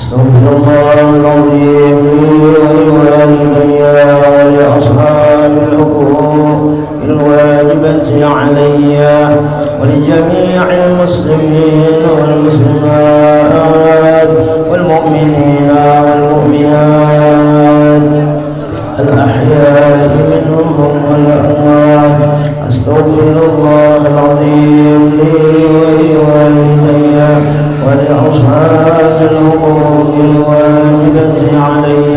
أستغفر الله العظيم لي ولوالدي ولأصحاب الحقوق الواجبة علي ولجميع المسلمين والمسلمات والمؤمنين والمؤمنات الأحياء منهم والأموات. أستغفر الله العظيم لي ولوالدي ولأصحاب الحقوق الواجبة علي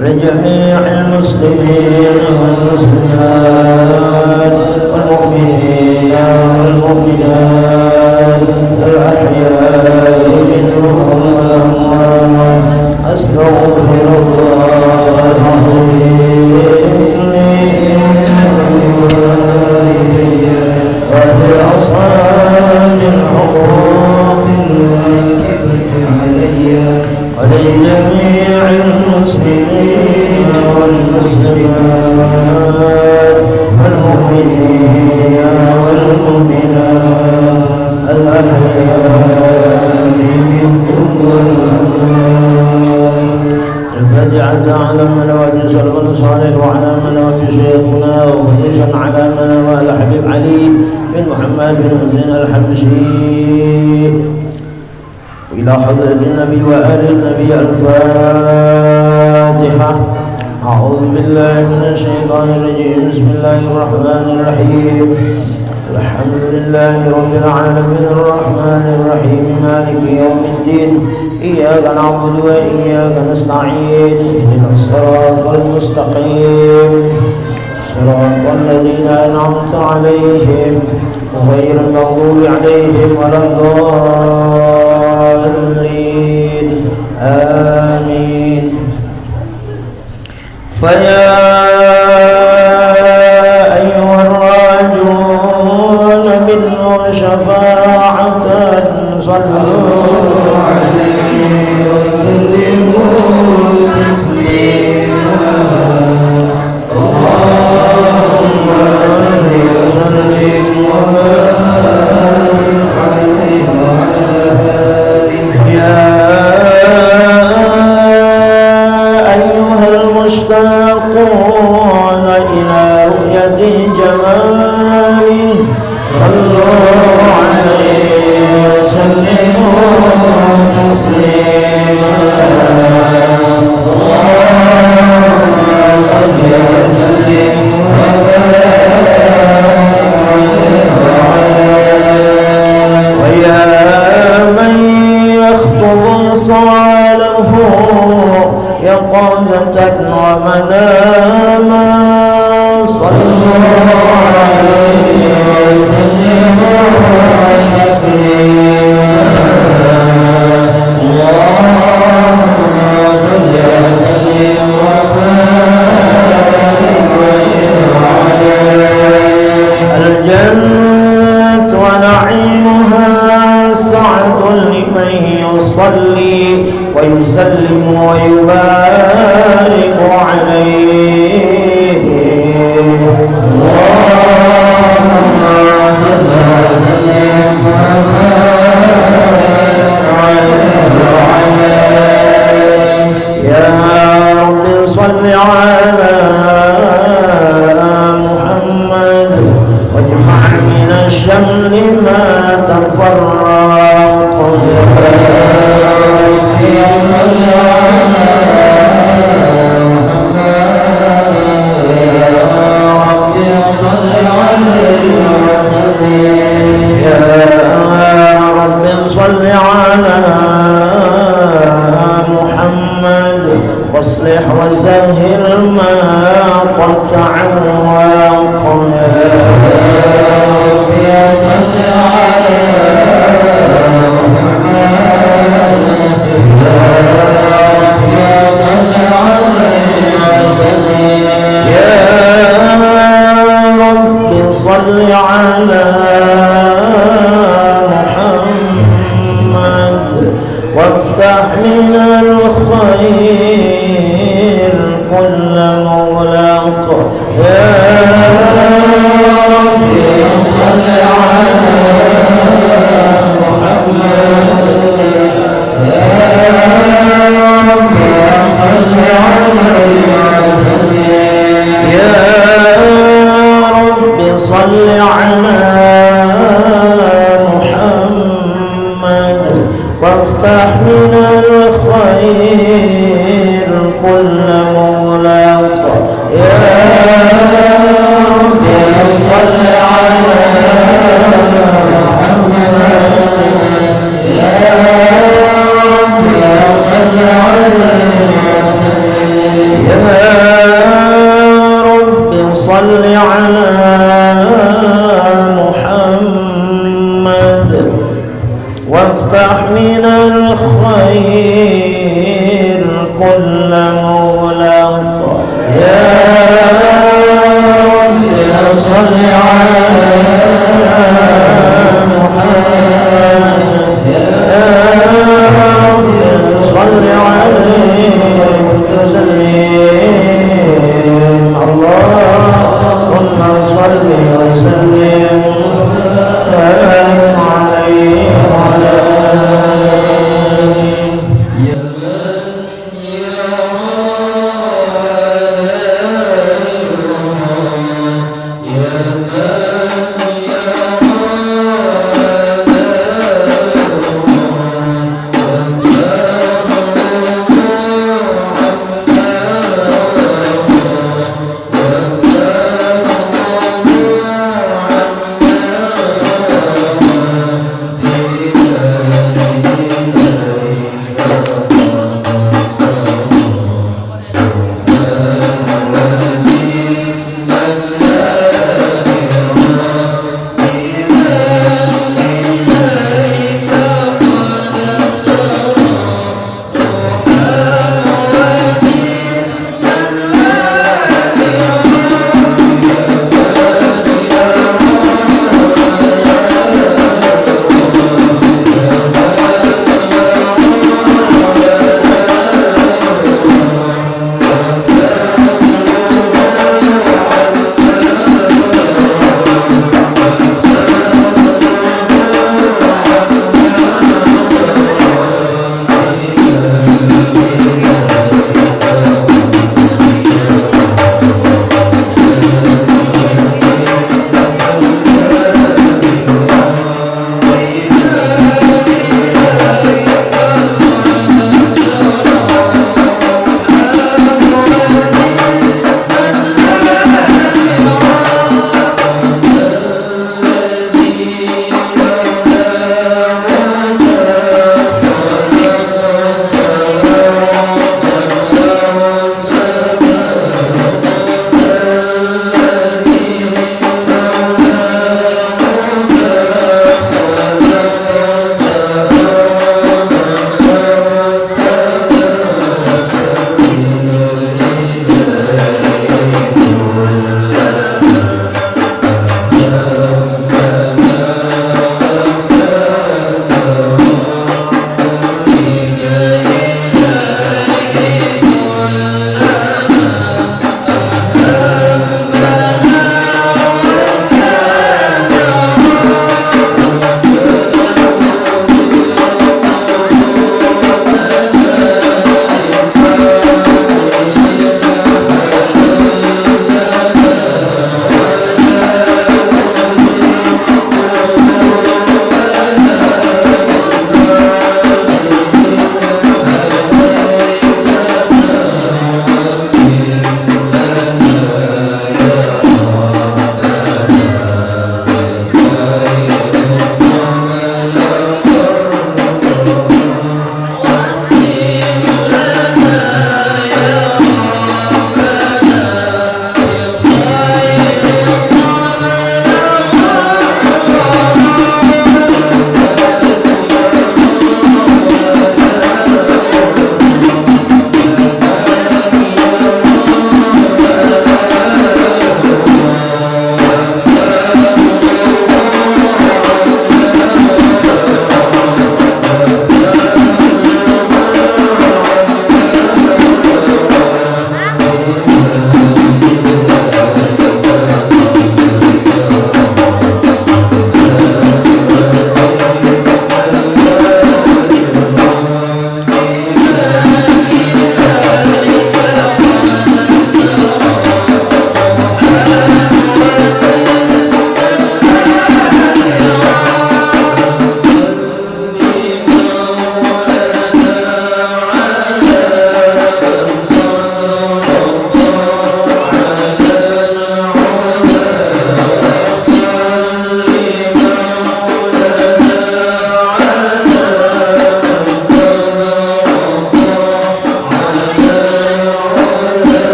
لجميع المسلمين والمسلمات والمؤمنين والمؤمنات الأحياء منهم والأموات. أستغفر الله العظيم لي ولأصحاب الحقوق الواجبة علي ولجميع المسلمين والمسلمات والمؤمنين والمؤمنات الأحياء منهم والأموات. الفاتحة على من وجه سلم صالح وعلى من وجه شيخنا وخصوصا على من الحبيب علي بن محمد بن حسين الحبشي إلى حضرة النبي وآل النبي. الفاتحة. أعوذ بالله من الشيطان الرجيم. بسم الله الرحمن الرحيم. الحمد لله رب العالمين الرحمن الرحيم مالك يوم الدين. إياك نعبد وإياك نستعين. اهدنا الصراط المستقيم صراط الذين أنعمت عليهم غير المغضوب عليهم ولا الضالين. آمين. فيا أيها الراجون منه شفاعة صلوا عليه وسلموا تسليما. اللهم صل وسلم وبارك عليه وعلى آله. يا أيها المشتاقون إلى رؤية جماله صلوا عليه وسلموا تسليما. اللهم صل وسلم وبارك عليه وعلى آله. ويا من يخطب وصاله يقظة ومناما صلوا عليه وسلموا تسليما. اللهم صل وسلم وبارك عليه وعلى آله. الجنة ونعيمها سعد لمن يصلي ويسلم ويبارك عليه. اللهم صل وسلم وبارك عليه وعلى آله. يا رب صل على محمد واجمع من الشمل ما تفرق. صل على محمد واصلح وسهل ما قد تعوق. يا ربي صل على محمد. يا ربي صل عليه وسلم. يا ربي صل على وافتح لنا الخير كل مغلق. يا ربي صل على محمد. يا صل على محمد وافتح من الخير كل مغلق يا رب صل على محمد يا رب صل على يا رب صل على وافتح من الخير كل مغلق يا رب صل على محمد يا رب صل عليه وسلم اللهم صل وسلم عليه وعلى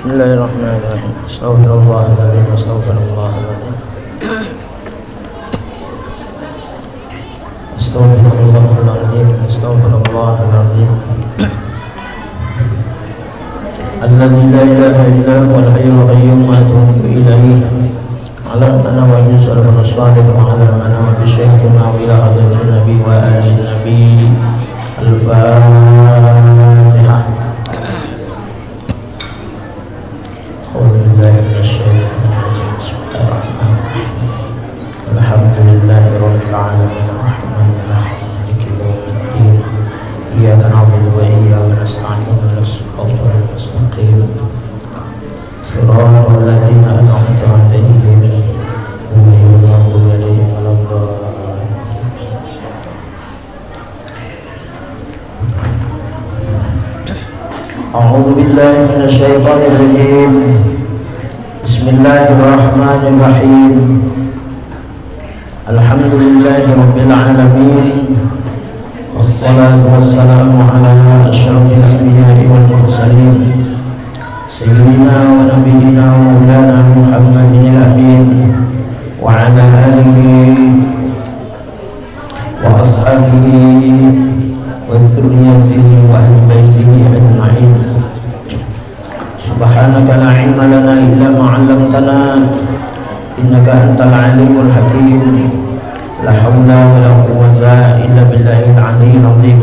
Bismillahirrahmanirrahim. Astaghfirullahaladzim. Astaghfirullahaladzim. Astaghfirullahaladzim. Astaghfirullahaladzim. Alladzi la ilaha illa huwal hayyul qayyum wa atubu ilaihi. Ala ana wa yusallu salih wa ala ana wa bisyaihi ma ila hadatin nabi wa alin nabi. Al-Fatihah. Alhamdulillahi rabbil alamin arrahmanir rahim maliki yaumiddin iyyaka na'budu wa iyyaka nasta'in ihdinas siratal mustaqim siratal ladzina an'amta 'alaihim ghairil maghdubi 'alaihim waladdallin. A'udzu billahi minasy syaithanir rajim. Bismillahirrahmanirrahim. Alhamdulillahi rabbil alamin. Wassalatu wassalamu ala asyrafil anbiya'i wal mursalin sayyidina wa nabiyyina wa maulana Muhammadin al-amin wa ala alihi wa ashabihi wa dzurriyyatihi wa ahli baitihi ajma'in. Subhanaka la ilma lana illa ma 'allamtana innaka antal alimul hakim. La haula wa la quwwata illa billahil aliyyil azim.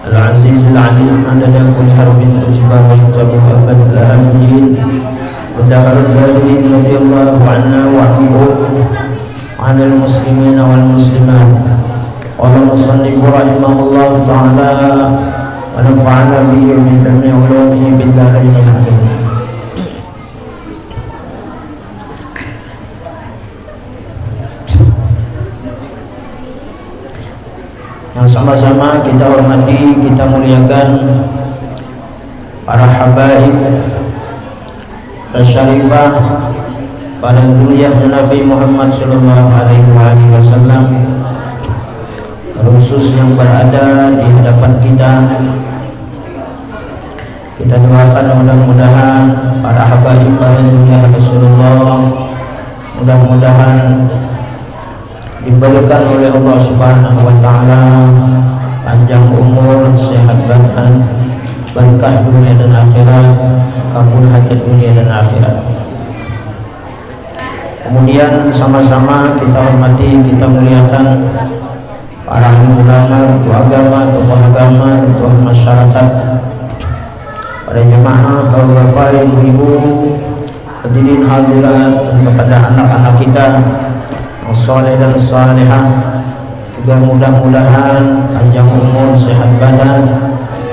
Al-azizil alim adada kulli harfin kutiba wa yuktabu abadal abidin wa daharul baridin radiyallahu anna wa anhum anil muslimina wal muslimat. Qala musannifu rahimahullahu ta'ala wa nafa'ana bihi min jami'i ulumihi billahi amin. Yang sama-sama kita hormati, kita muliakan para habaib, para syarifah, para dzurriyyah Nabi Muhammad sallallahu alaihi wasallam, khusus yang berada di hadapan kita. Kita doakan mudah-mudahan para habaib, para dzurriyyah Rasulullah mudah-mudahan diberikan oleh Allah Subhanahu wa taala panjang umur, sehat badan, berkah dunia dan akhirat, kabul hajat dunia dan akhirat. Kemudian sama-sama kita hormati, kita muliakan para ulama, tokoh agama, tokoh masyarakat, para jemaah, bapak-bapak, ibu-ibu, hadirin hadirat, dan kepada anak-anak kita yang saleh dan salihah, juga mudah-mudahan panjang umur, sehat badan,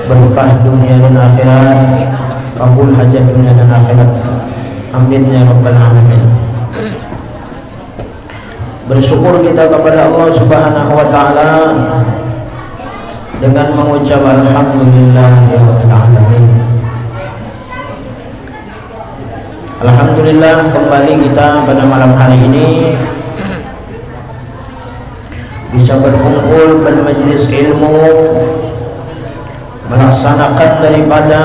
berkah dunia dan akhirat, kabul hajat dunia dan akhirat. Amin ya rabbal alamin. Bersyukur kita kepada Allah Subhanahu wa taala dengan mengucap alhamdulillahirabbil alamin. Alhamdulillah, kembali kita pada malam hari ini bisa berkumpul bermajlis ilmu, melaksanakan daripada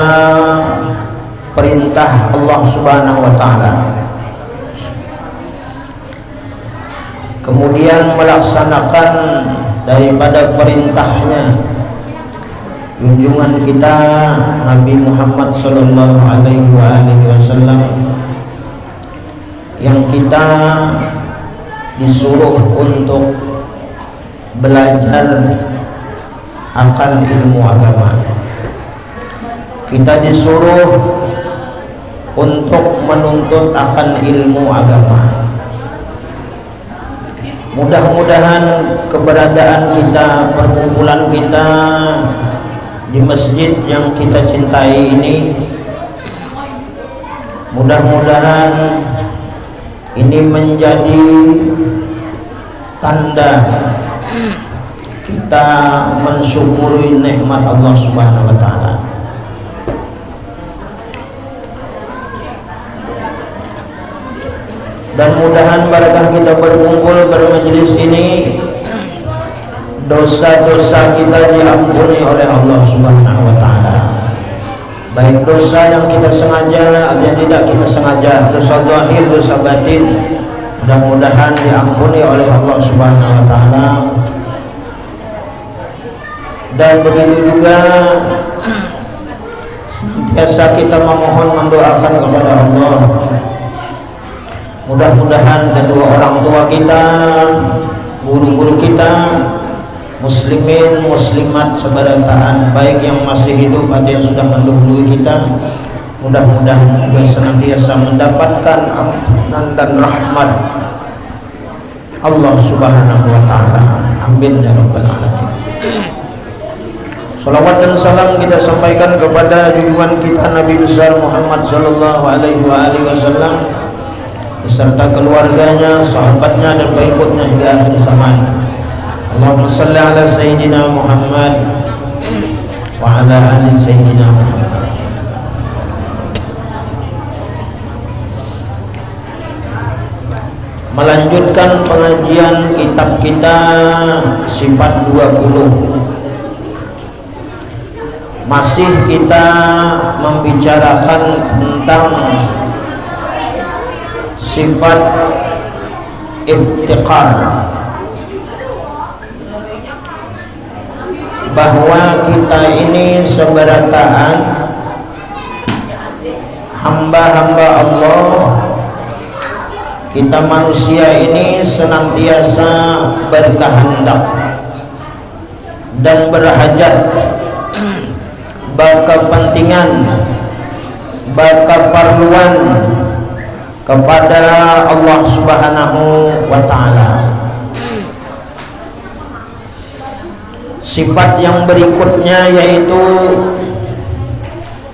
perintah Allah Subhanahu wa taala, kemudian melaksanakan daripada perintahnya junjungan kita Nabi Muhammad sallallahu alaihi wasallam, yang kita disuruh untuk belajar akan ilmu agama. Kita disuruh untuk menuntut akan ilmu agama. Mudah-mudahan keberadaan kita, perkumpulan kita di masjid yang kita cintai ini, mudah-mudahan ini menjadi tanda kita mensyukuri nikmat Allah Subhanahu wa taala. Dan mudahan barakah kita berkumpul bermajlis ini, dosa-dosa kita diampuni oleh Allah Subhanahu wa taala. Baik dosa yang kita sengaja atau yang tidak kita sengaja, dosa zahir, dosa batin, mudah-mudahan diampuni oleh Allah Subhanahu wa taala. Dan begitu juga senantiasa kita memohon mendoakan kepada Allah, mudah-mudahan kedua orang tua kita, guru-guru kita, muslimin, muslimat sebarantaan, baik yang masih hidup atau yang sudah mendahului kita, mudah-mudahan juga senantiasa mendapatkan ampunan dan rahmat Allah Subhanahu wa taala. Amin ya rabbal alamin. Salawat dan salam kita sampaikan kepada junjungan kita Nabi besar Muhammad sallallahu alaihi wasallam beserta keluarganya, sahabatnya dan pengikutnya hingga akhir zaman. Allahumma salli ala sayyidina Muhammad wa ala ali sayyidina Muhammad. Melanjutkan pengajian kitab kita Sifat 20. Masih kita membicarakan tentang sifat iftiqar, bahwa kita ini seberataan hamba-hamba Allah, kita manusia ini senantiasa berkehendak dan berhajat, berkepentingan, berkeperluan kepada Allah Subhanahu wa taala. Sifat yang berikutnya yaitu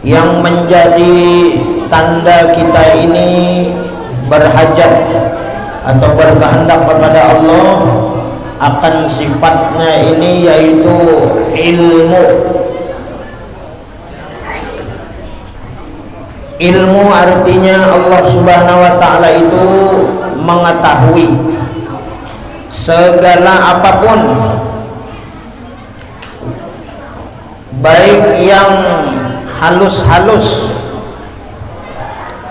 yang menjadi tanda kita ini berhajat atau berkehendak kepada Allah akan sifatnya ini yaitu ilmu. Ilmu artinya Allah Subhanahu wa taala itu mengetahui segala apapun, baik yang halus-halus,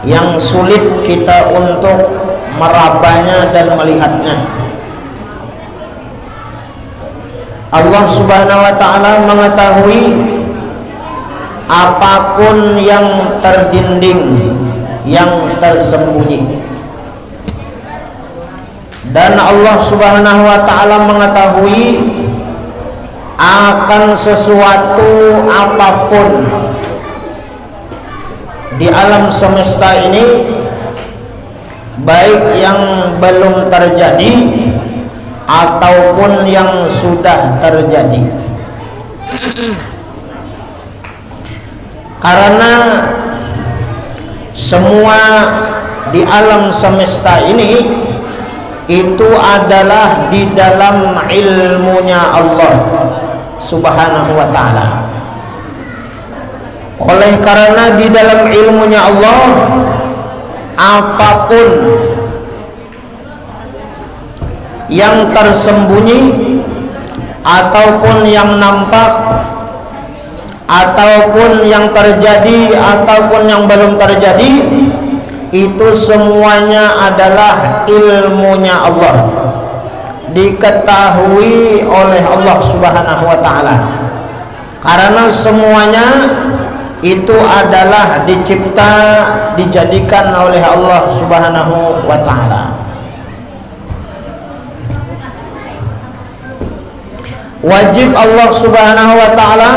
yang sulit kita untuk merabanya dan melihatnya. Allah Subhanahu wa taala mengetahui apapun yang terdinding, yang tersembunyi. Dan Allah Subhanahu wa taala mengetahui akan sesuatu apapun di alam semesta ini, baik yang belum terjadi ataupun yang sudah terjadi. Karena semua di alam semesta ini itu adalah di dalam ilmunya Allah Subhanahu wa ta'ala. Oleh karena di dalam ilmunya Allah, apapun yang tersembunyi ataupun yang nampak, ataupun yang terjadi ataupun yang belum terjadi, itu semuanya adalah ilmunya Allah, diketahui oleh Allah Subhanahu wa ta'ala. Karena semuanya itu adalah dicipta, dijadikan oleh Allah Subhanahu wa ta'ala. Wajib Allah Subhanahu wa ta'ala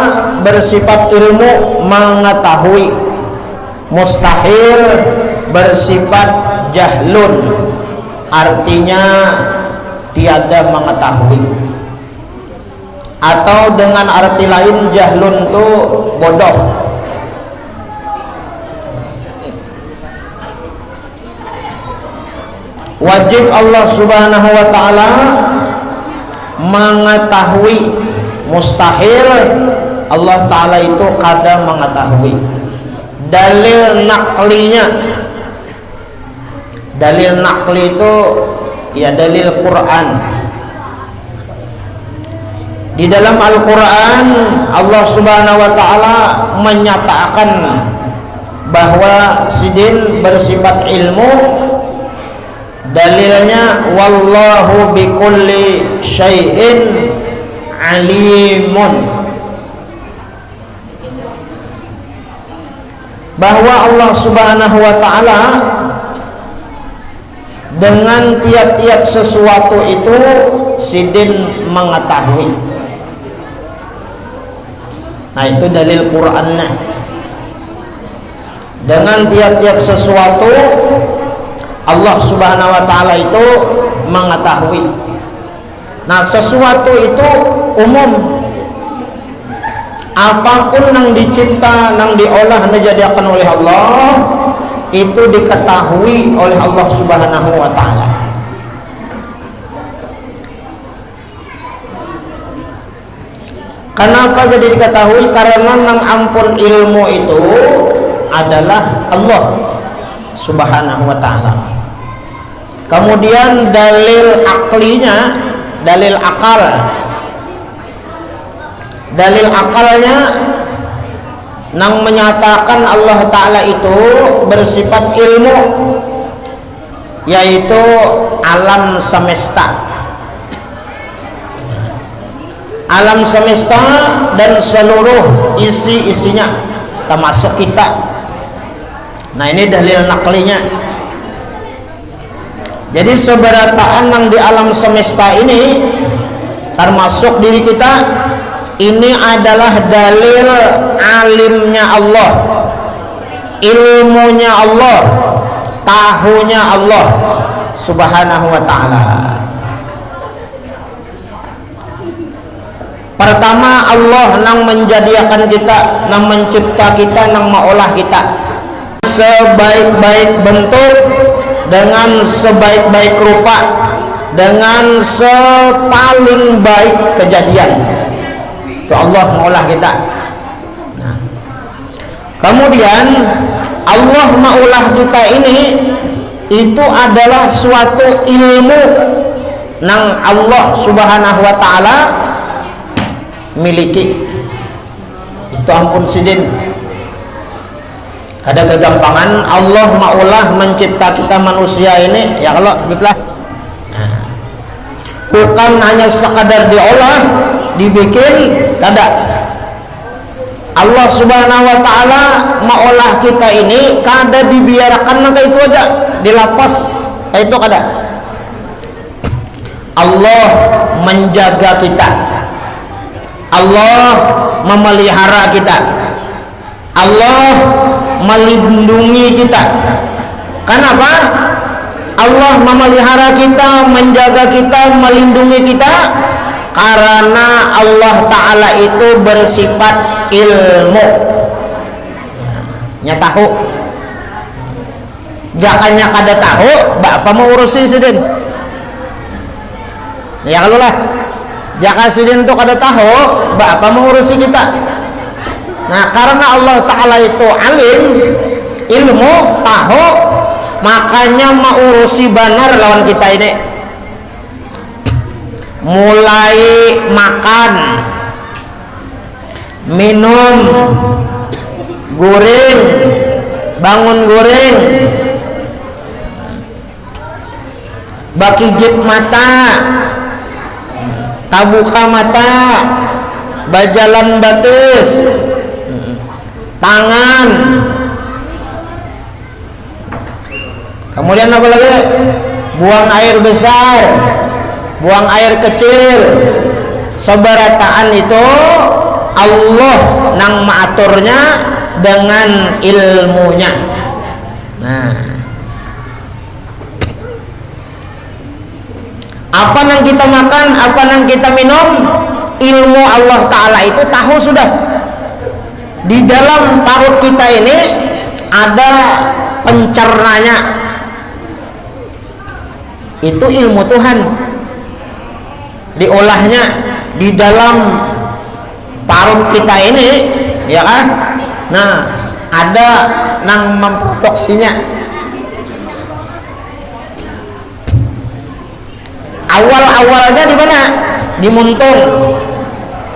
bersifat ilmu, mengetahui. Mustahil bersifat jahlun, artinya tiada mengetahui. Atau dengan arti lain, jahlun itu bodoh. Wajib Allah Subhanahu wa ta'ala mengetahui, mustahil Allah Ta'ala itu kada mengetahui. Dalil nakli itu ya dalil Quran. Di dalam Al-Quran Allah Subhanahu wa Ta'ala menyatakan bahwa sidin bersifat ilmu. Dalilnya wallahu bikulli syai'in alimun, bahwa Allah Subhanahu wa Ta'ala dengan tiap-tiap sesuatu itu sidin mengetahui. Nah, itu dalil Qur'annya. Dengan tiap-tiap sesuatu Allah Subhanahu wa Ta'ala itu mengetahui. Nah, sesuatu itu umum. Apapun yang dicipta, yang diolah, dijadikan oleh Allah, itu diketahui oleh Allah Subhanahu wa Ta'ala. Kenapa jadi diketahui? Karena yang ampun ilmu itu adalah Allah Subhanahu wa Ta'ala. Kemudian dalil aklinya, dalil akal. Dalil akalnya yang menyatakan Allah Ta'ala itu bersifat ilmu, yaitu alam semesta. Alam semesta dan seluruh isi-isinya, termasuk kita. Nah, ini dalil naklinya. Jadi seberataan yang di alam semesta ini, termasuk diri kita, ini adalah dalil alimnya Allah, ilmunya Allah, tahunya Allah Subhanahu wa Ta'ala. Pertama, Allah yang menjadikan kita, yang mencipta kita, yang mengolah kita sebaik-baik bentuk, dengan sebaik-baik rupa, dengan sepaling baik kejadian. Itu Allah mengolah kita. Nah, kemudian Allah mengolah kita ini, itu adalah suatu ilmu yang Allah Subhanahu wa Ta'ala miliki. Itu ampun sidin, ada kegampangan Allah maulah mencipta kita manusia ini, ya kalau biblah, nah, bukan hanya sekadar diolah, dibikin, kada. Allah Subhanahu wa Ta'ala maulah kita ini kada dibiarkan kayak itu aja, dilapas kayak itu kada. Allah menjaga kita, Allah memelihara kita, Allah melindungi kita. Kenapa? Allah memelihara kita, menjaga kita, melindungi kita, karena Allah Ta'ala itu bersifat ilmu. Nya tahu. Jakanya kada tahu, bapak mau urusin sidin. Ya kalau lah, jaka sidin itu kada tahu, bapak mau urusin kita. Nah, karena Allah Ta'ala itu alim, ilmu, tahu, makanya mengurusi benar lawan kita ini. Mulai makan, minum, goreng, bangun goreng, bakijip mata, tabuka mata, bajalan batis, tangan, kemudian apa lagi? Buang air besar, buang air kecil. Seberataan itu Allah nang mengaturnya dengan ilmunya. Nah, apa yang kita makan, apa yang kita minum, ilmu Allah Ta'ala itu tahu sudah. Di dalam perut kita ini ada pencernanya, itu ilmu Tuhan. diolahnya di dalam parut kita ini, ya kan? Nah, ada yang memproduksinya. Awal-awalnya di mana? Di muntung.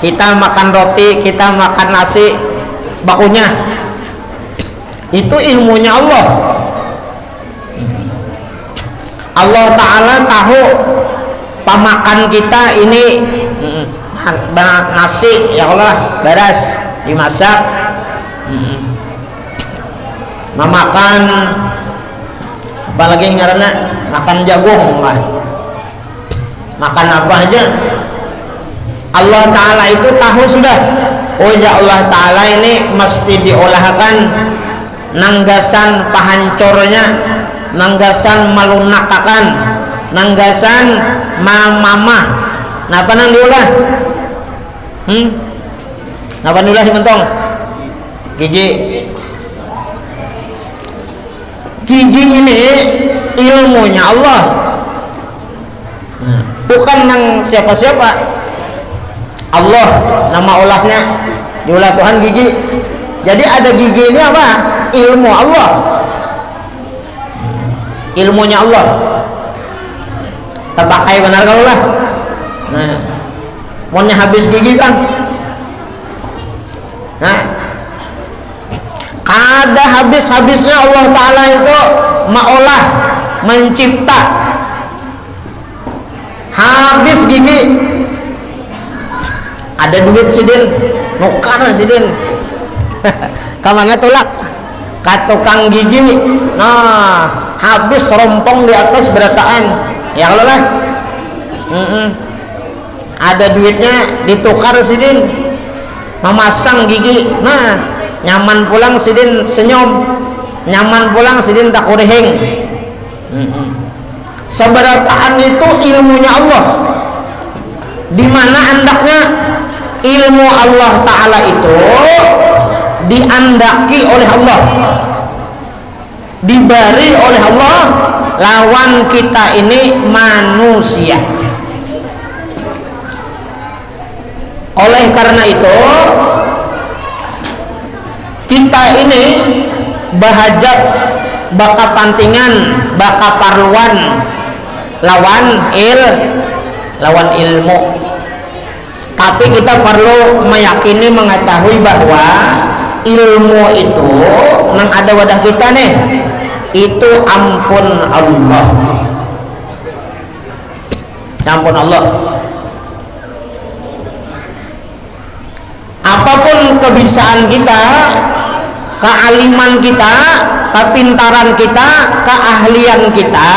Kita makan roti, kita makan nasi, bakunya. Itu ilmunya Allah. Allah Ta'ala tahu pemakan kita ini nasi, ya Allah, beres dimasak. Memakan apalagi karena makan jagung lah, makan apa aja Allah Ta'ala itu tahu sudah. Oh ya, Allah Ta'ala ini mesti diolahkan nanggasan pahancurnya, nanggasan malunakakan, nanggasan mamamah. Napa nang diolah? Napa diolah dimentong? Gigi ini ilmunya Allah, bukan nang siapa-siapa. Allah nama olahnya, diolah Tuhan gigi. Jadi ada gigi ini apa? Ilmu Allah, ilmunya Allah. Terpakai benar kalau lah. Nah, maunya habis gigi kan? Nah, kada habis-habisnya Allah Ta'ala itu maolah, mencipta. Habis gigi, ada duit sidin, nukar sidin. Kamana tulak, katukang gigi. Nah, habis rompong di atas berataan. Ya kalau lah, ada duitnya ditukar sidin, memasang gigi. Nah, nyaman pulang sidin senyum, nyaman pulang sidin tak urihing. Seberataan itu ilmunya Allah. Di mana andaknya ilmu Allah Ta'ala itu diandaki oleh Allah, diberi oleh Allah. Lawan kita ini manusia. Oleh karena itu kita ini bahajat baka pantingan, baka parluan lawan ilmu. Tapi kita perlu meyakini, mengetahui bahwa ilmu itu nang ada wadah kita nih, itu ampun Allah. Ampun Allah. Apapun kebisaan kita, kealiman kita, kepintaran kita, keahlian kita,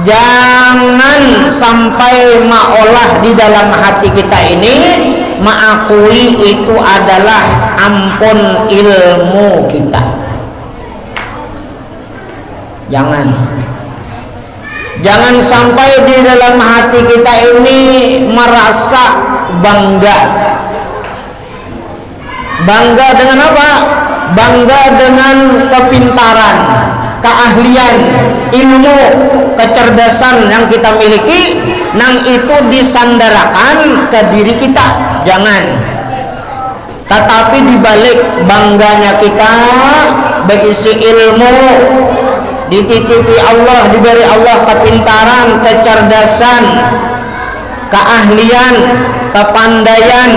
jangan sampai maolah di dalam hati kita ini mengakui itu adalah ampun ilmu kita. Jangan sampai di dalam hati kita ini merasa bangga. Bangga dengan apa? Bangga dengan kepintaran, keahlian, ilmu, kecerdasan yang kita miliki, nang itu disandarakan ke diri kita. Jangan. Tetapi dibalik bangganya kita berisi ilmu, dititipi Allah, diberi Allah kepintaran, kecerdasan, keahlian, kepandaian,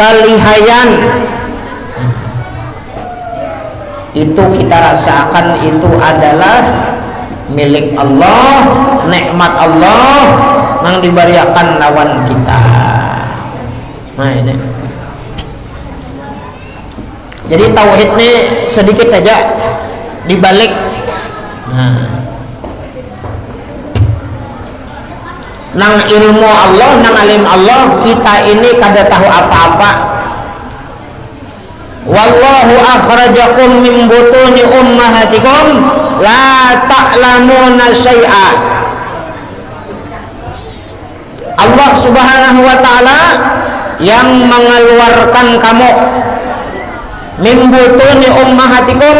kelihayan, itu kita rasakan itu adalah milik Allah, nikmat Allah yang diberikan lawan kita. Nah ini. Jadi tauhid ini sedikit aja dibalik. Nang ilmu Allah, nang alim Allah, kita ini kada tahu apa-apa. Wallahu akhrajakum min butuni ummahatikum la ta'lamuna syai'a. Allah Subhanahu wa taala yang mengeluarkan kamu min butuni ummahatikum,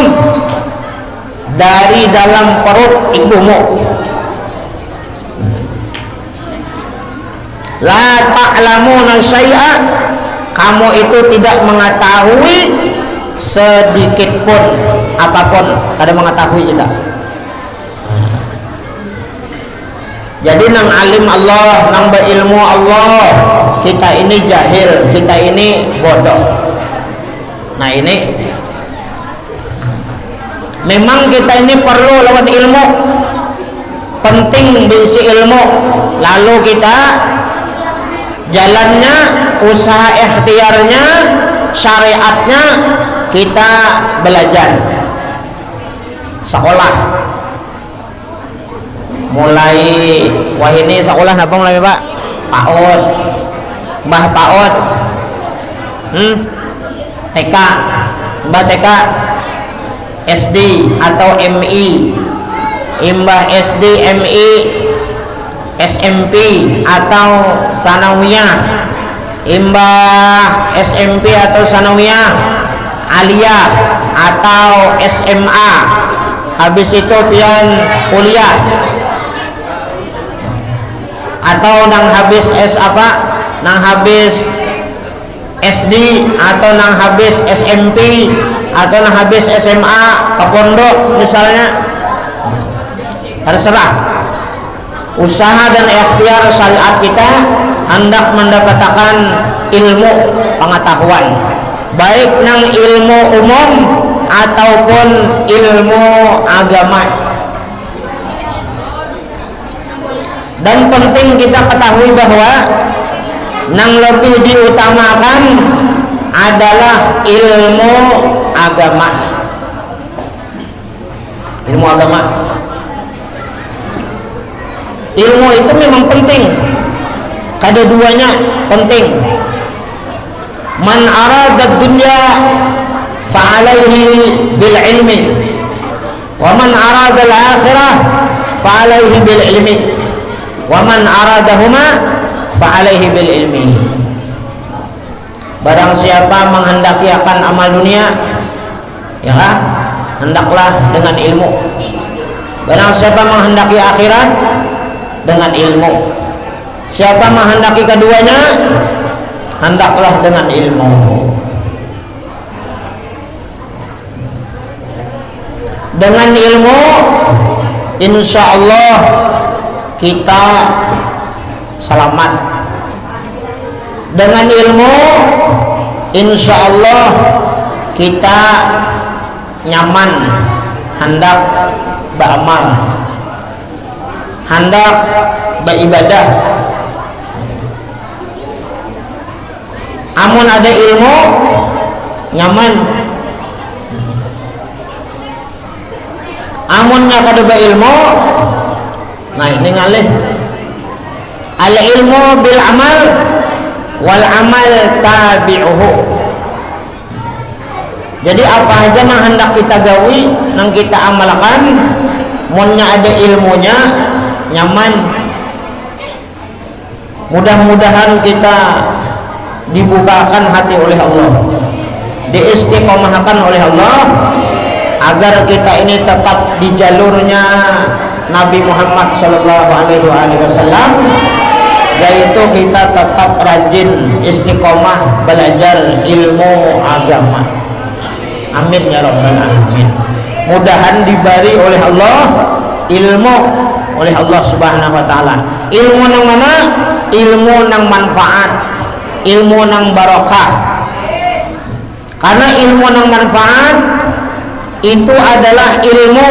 dari dalam perut ibumu. La ta'lamuna syai'a, kamu itu tidak mengetahui sedikit pun apapun, kada mengetahui kita. Jadi nang alim Allah, nang berilmu Allah, kita ini jahil, kita ini bodoh. Nah ini memang kita ini perlu lawan ilmu, penting bisi ilmu, lalu kita jalannya, usaha ikhtiarnya, syariatnya kita belajar sekolah. Mulai wah ini sekolah napa mulai Pak? PAUD, Mbah PAUD, TK, Mbah TK, SD atau MI, Mbah SD, MI, SMP atau sanawiyah, Mbah SMP atau sanawiyah, aliyah atau SMA, habis itu pian kuliah, atau nang habis nang habis SD atau nang habis SMP atau nang habis SMA ke pondok misalnya, terserah. Usaha dan ikhtiar syariat kita hendak mendapatkan ilmu pengetahuan, baik nang ilmu umum ataupun ilmu agama. Dan penting kita ketahui bahwa yang lebih diutamakan adalah ilmu agama. Ilmu agama, ilmu itu memang penting, kedua-duanya penting. Man arada dunya fa'alaihi bil ilmi, wa man arada al akhirah fa'alaihi bil ilmi, wa man aradahuma fa'alaihi bil ilmi. Barang siapa menghendaki akan amal dunia, ya kan, hendaklah dengan ilmu. Barang siapa menghendaki akhirat, dengan ilmu. Siapa menghendaki keduanya, hendaklah dengan ilmu. Dengan ilmu, insya Allah kita selamat. Dengan ilmu, insya Allah kita nyaman, hendak beramal, hendak beribadah. Amun ada ilmu, nyaman. Amunnya kada berilmu, nah ini ngalih. Al ilmu bil amal, wal amal tabi'uhu. Jadi apa aja yang hendak kita gawi, yang kita amalkan, munnya ada ilmunya, nyaman. Mudah-mudahan kita dibukakan hati oleh Allah, diistiqomahkan oleh Allah, agar kita ini tetap di jalurnya Nabi Muhammad SAW, yaitu kita tetap rajin istiqomah belajar ilmu agama. Amin ya rabbal alamin. Mudahan diberi oleh Allah ilmu oleh Allah Subhanahu wa taala. Ilmu nang mana? Ilmu nang manfaat, ilmu nang barokah. Karena ilmu nang manfaat itu adalah ilmu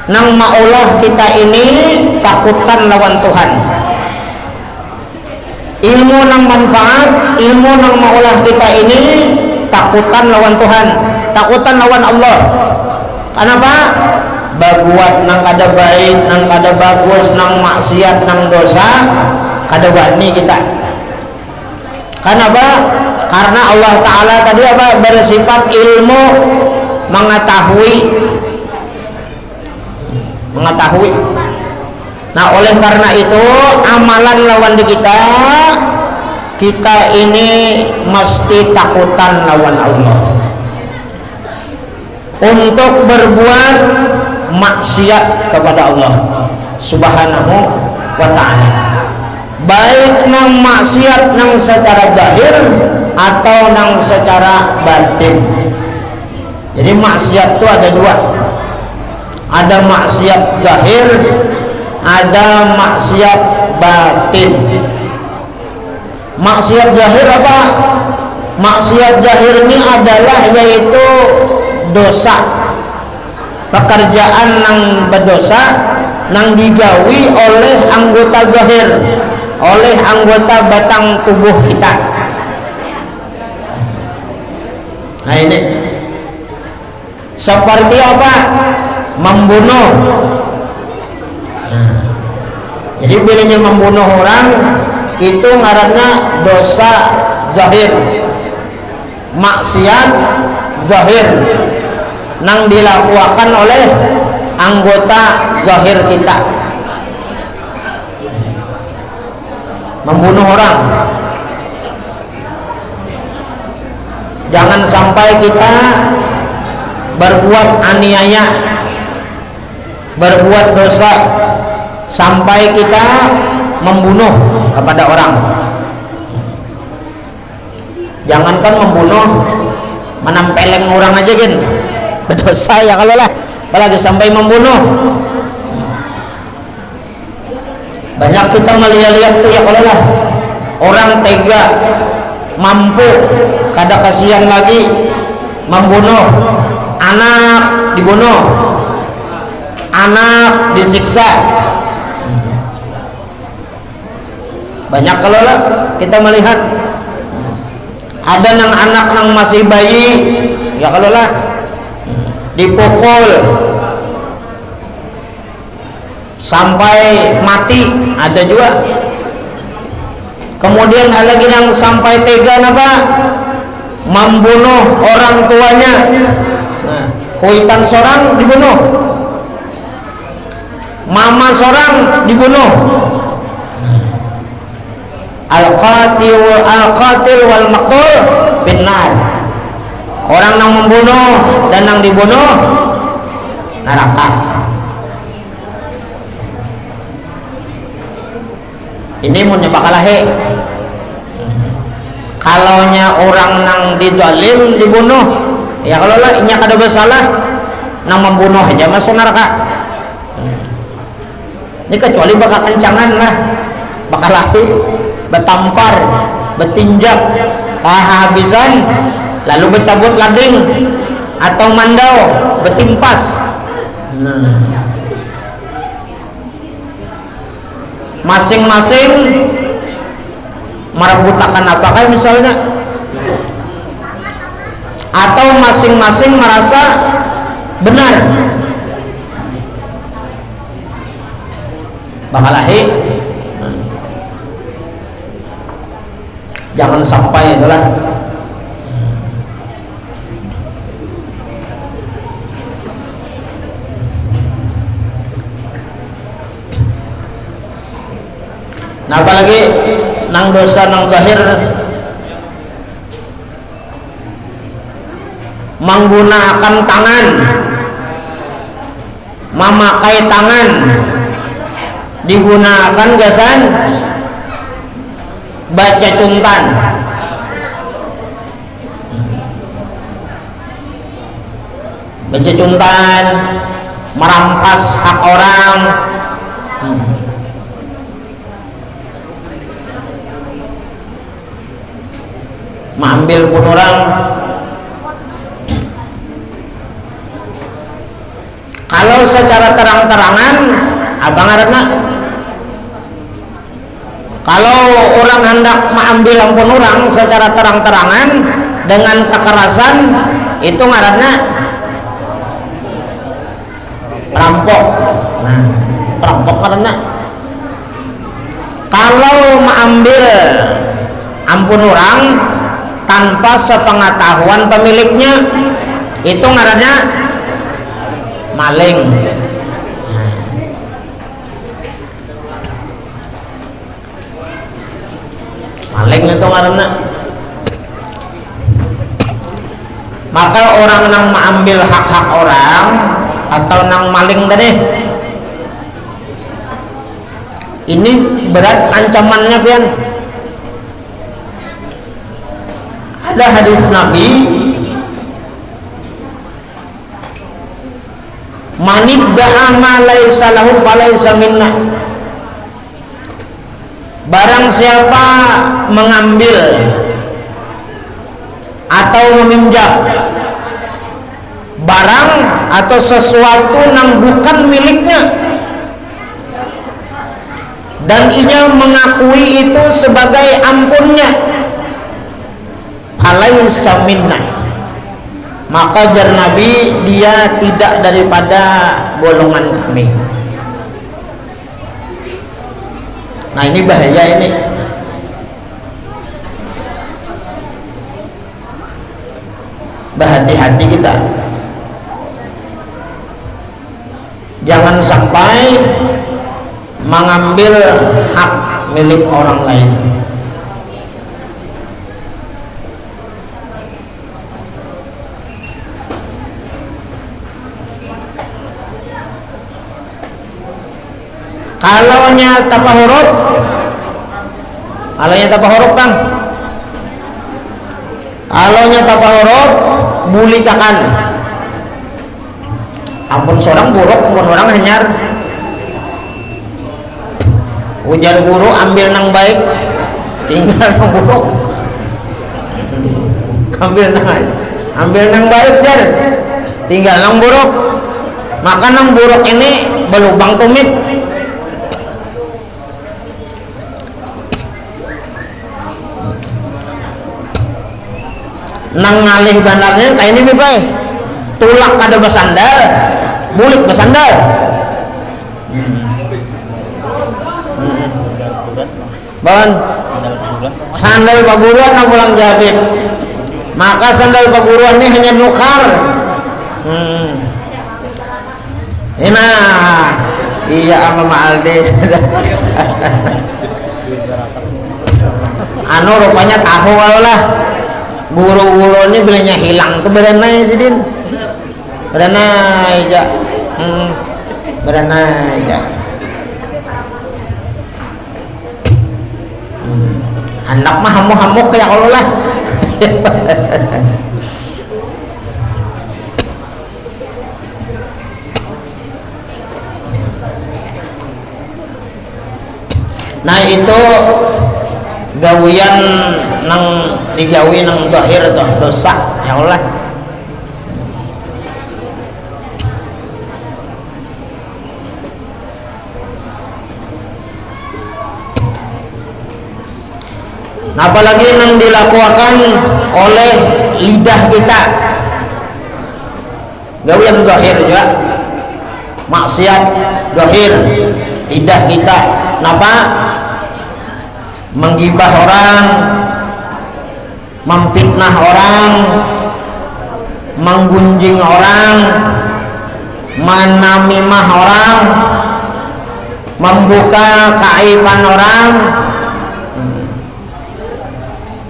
nang maulah kita ini takutan lawan Tuhan. Ilmu nang manfaat, ilmu nang maulah kita ini takutan lawan Tuhan, takutan lawan Allah. Kenapa? Baguat nang kada baik, nang kada bagus, nang maksiat, nang dosa, kada wani kita. Kenapa? Karena Allah Ta'ala tadi apa? Bersifat ilmu, mengetahui. Nah oleh karena itu amalan lawan di kita ini mesti takutan lawan Allah untuk berbuat maksiat kepada Allah Subhanahu wa ta'ala. baik nang maksiat nang secara zahir atau nang secara batin. Jadi maksiat itu ada dua, ada maksiat zahir, ada maksiat batin. Maksiat zahir apa? Maksiat zahir ini adalah yaitu dosa, pekerjaan nang berdosa nang digawi oleh anggota zahir, oleh anggota batang tubuh kita. Nah ini seperti apa? Membunuh. Nah, jadi bilanya membunuh orang itu ngaranna dosa zahir, maksiat zahir nang dilakukan oleh anggota zahir kita. Membunuh orang, jangan sampai kita berbuat aniaya, berbuat dosa sampai kita membunuh kepada orang. Jangankan membunuh, menampeleng orang aja kan berdosa ya kalau lah, apalagi sampai membunuh. Banyak kita melihat-lihat tuh ya kalau lah orang tega, mampu, kada kasihan lagi membunuh anak, dibunuh anak, disiksa. Banyak kalau lah kita melihat ada nang anak nang masih bayi ya kalau lah dipukul sampai mati, ada juga. Kemudian ada lagi yang sampai tega apa? Membunuh orang tuanya. Nah, kuitan seorang dibunuh, mama seorang dibunuh. Al-qatil wal maqtul finnar. Orang yang membunuh dan yang dibunuh neraka. Ini mau nyebakalahe. Kalaunya orang nang dizalim dibunuh, ya kalau lah inya kada bersalah, nang membunuh aja masuk neraka. Ini kecuali bakal kencangan lah, bakalahe, betampar, betinjak, kehabisan, lalu bercabut lading atau mandau, betimpas. Nah, masing-masing merebutakan apakah misalnya, atau masing-masing merasa benar, bakalahi. Jangan sampai itulah nah apalagi nang dosa nang zahir menggunakan tangan, memakai tangan, digunakan gasan baca cuntan, baca cuntan, merampas hak orang, mengambil pun orang. Kalau secara terang-terangan abang aratna, kalau orang hendak mengambil ampun orang secara terang-terangan dengan kekerasan, itu ngaranna perampok. Nah, perampok ngaranna. Kalau mengambil ampun orang tanpa sepengetahuan pemiliknya, itu ngarannya maling. Maling itu ngaranna. Maka orang yang mengambil hak-hak orang atau nang maling tadi, ini berat ancamannya pian. Ada hadis Nabi, manid da'ama laisa lahu falaisa minna. Barang siapa mengambil atau meminjam barang atau sesuatu yang bukan miliknya dan ia mengakui itu sebagai ampunnya, falaisa minna, maka jar Nabi, dia tidak daripada golongan kami. Nah ini bahaya ini. Berhati-hati kita, jangan sampai mengambil hak milik orang lain. Kalaunya tapahuruf, bang, kalaunya tapahuruf bulikakan. Ampun seorang buruk, ampun orang hanyar. Ujar guru, ambil nang baik, tinggal nang buruk. Ambil nang baik jar, tinggal nang buruk. Maka nang buruk ini belubang tumit. Nang ngalih bandarnya kayak ini bebay, tulak kada basandal, bulik basandal. Bahkan sandal paguruan nang pulang jabib, maka sandal paguruan ini hanya nukar. Ina iya ama Maalde. Anu rupanya tahu lah. Guru-guru ini bilanya hilang tuh beranai sih din, beranai aja, beranai aja. Anak mah hamuk-hamuk kayak Allah lah. Nah itu gawian nang digawi nang dohir atau dosa ya Allah. Nah, apalagi nang dilakukan oleh lidah kita, gawian dohir juga, maksiat dohir lidah kita. Napa? Menggibah orang, memfitnah orang, menggunjing orang, menamimah orang, membuka keaiban orang,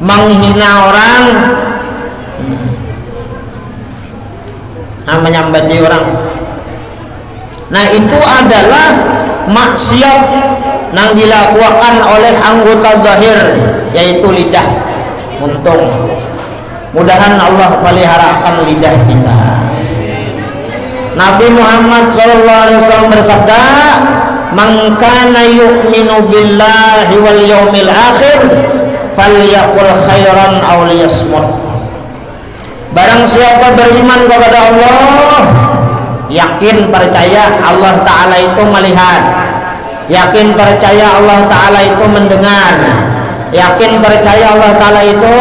menghina orang, menyambati orang. Nah itu adalah maksiat yang dilakukan oleh anggota zahir, yaitu lidah. Untung mudahan Allah peliharakan lidah kita. Nabi Muhammad SAW bersabda, man kana yu'minu billahi wal yaumil akhir falyaqul khairan aw liyasmut. Barang siapa beriman kepada Allah, yakin percaya Allah Ta'ala itu melihat, yakin percaya Allah Ta'ala itu mendengar, yakin percaya Allah Ta'ala itu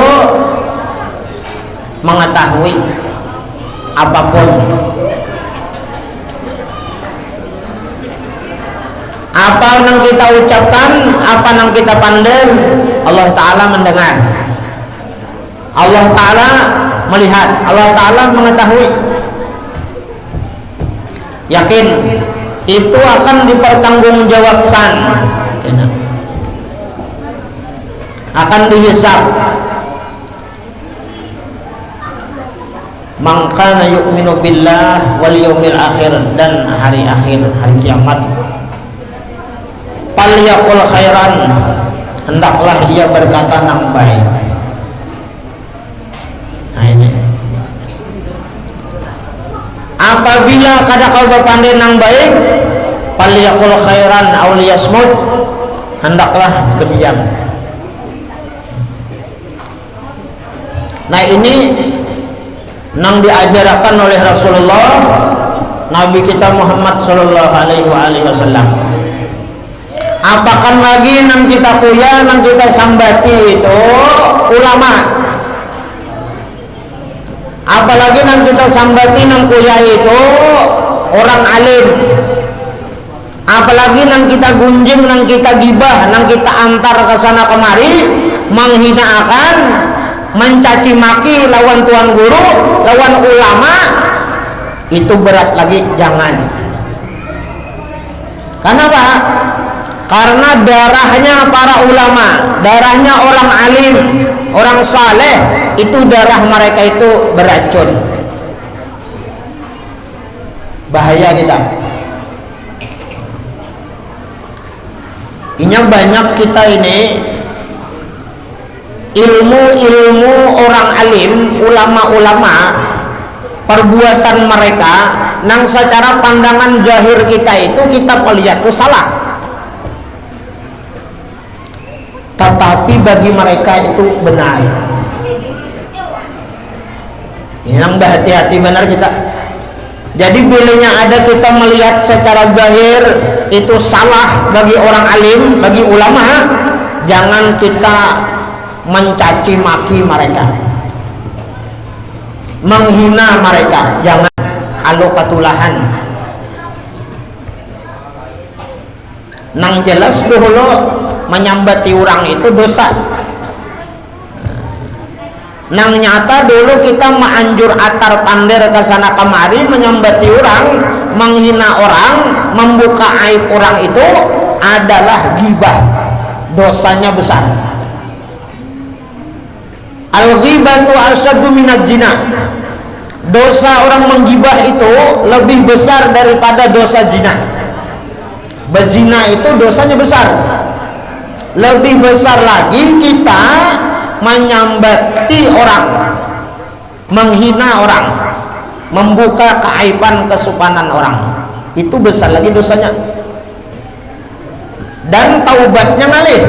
mengetahui apapun. Apa yang kita ucapkan, apa yang kita pandang, Allah Ta'ala mendengar, Allah Ta'ala melihat, Allah Ta'ala mengetahui. Yakin itu akan dipertanggungjawabkan, akan dihisab. Man kana yu'minu billah wal yaumil akhir, dan hari akhir, hari kiamat. falyaqul khairan, hendaklah ia berkata nang baik. Nah ini, apabila kada kau berpandai nang baik, falyaqul khairan aw liyasmut, hendaklah berdiam. Nah ini nang diajarkan oleh Rasulullah Nabi kita Muhammad sallallahu alaihi wasallam. Apakan lagi nang kita kuya, nang kita sambati itu ulama. Apalagi nang kita sambati nang kuya itu orang alim. Apalagi nang kita gunjing, nang kita gibah, nang kita antar ke sana kemari, menghina akan, mencaci maki lawan tuan guru, lawan ulama, itu berat lagi, jangan. Kenapa? Karena darahnya para ulama, darahnya orang alim, orang saleh, itu darah mereka itu beracun. Bahaya kita. Ini banyak kita ini ilmu-ilmu orang alim, ulama-ulama, perbuatan mereka nang secara pandangan zahir kita itu kita melihat itu salah, tetapi bagi mereka itu benar. Ini nang hati-hati benar kita. Jadi bilanya ada kita melihat secara zahir itu salah bagi orang alim, bagi ulama, jangan kita mencaci maki mereka, menghina mereka, jangan. Kalau katulahan nang jelas dulu menyambati orang itu dosa. Nang nyata dulu kita menganjur atar pander ke sana kemari, menyambati orang, menghina orang, membuka aib orang, itu adalah ghibah, dosanya besar. Al-ghibatu asyaddu minaz zina. Dosa orang menggibah itu lebih besar daripada dosa zina. Berzina itu dosanya besar. Lebih besar lagi kita menyambati orang, menghina orang, membuka keaiban kesopanan orang, itu besar lagi dosanya. Dan taubatnya ngalih,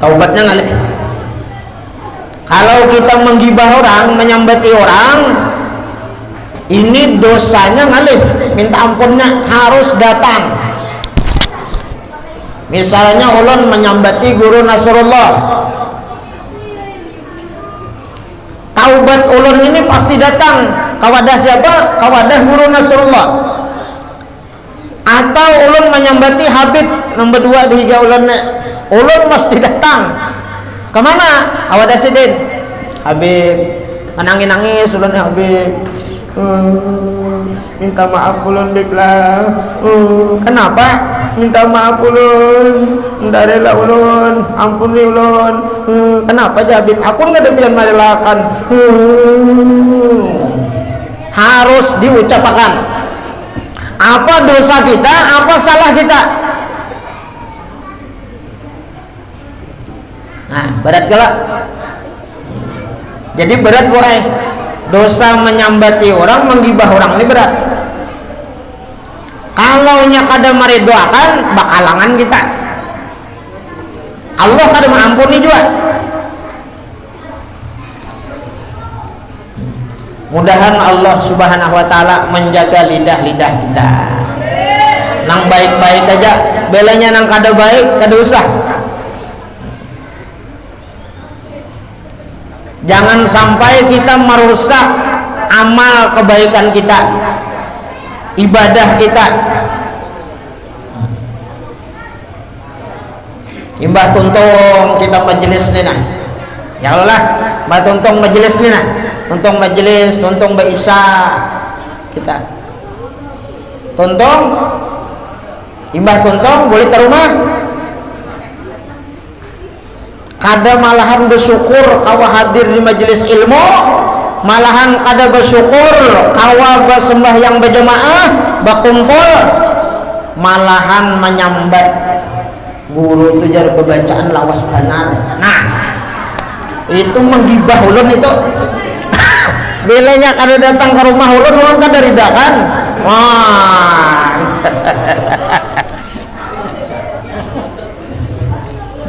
taubatnya ngalih. Kalau kita menggibah orang, menyambati orang, ini dosanya ngalih, minta ampunnya harus datang. Misalnya ulun menyambati guru Nasrullah, taubat ulun ini pasti datang. Kawadah siapa? Kawadah guru Nasrullah. Atau ulun menyambati Habib nomor 2 di higa ulun mesti datang. Kemana? Kawadah sidin Habib, menangis ulun Habib, minta maaf ulun diklah. Kenapa? Minta maaf ulun, ndarela ulun, ampuni ulun. Kenapa Habib? Aku nggak ada bilang merelakan. Harus diucapkan. Apa dosa kita? Apa salah kita? Nah, berat galak. Jadi berat boy. Dosa menyambati orang, menggibah orang ini berat. Kalau nya kada meridhoakan, bakalangan kita. Allah kada mengampuni juga. Mudahan Allah Subhanahu wa taala menjaga lidah-lidah kita. Nang baik-baik aja, belanya nang kada baik, kada usah. Jangan sampai kita merusak amal kebaikan kita, ibadah kita. Imbah tuntung kita majelis ni nah, ya Allah, mbah tuntung majelis ni nah, tuntung majelis, tuntung beisa kita, tuntung, imbah tuntung boleh ke rumah. Kada malahan bersyukur kawa hadir di majelis ilmu, malahan kada bersyukur kawa bersembahyang berjamaah, berkumpul, malahan menyambat guru itu jar bacaan lawas benar. Nah itu menggibah ulun itu. Bilanya kada datang ke rumah ulun kada ridakan. Wah.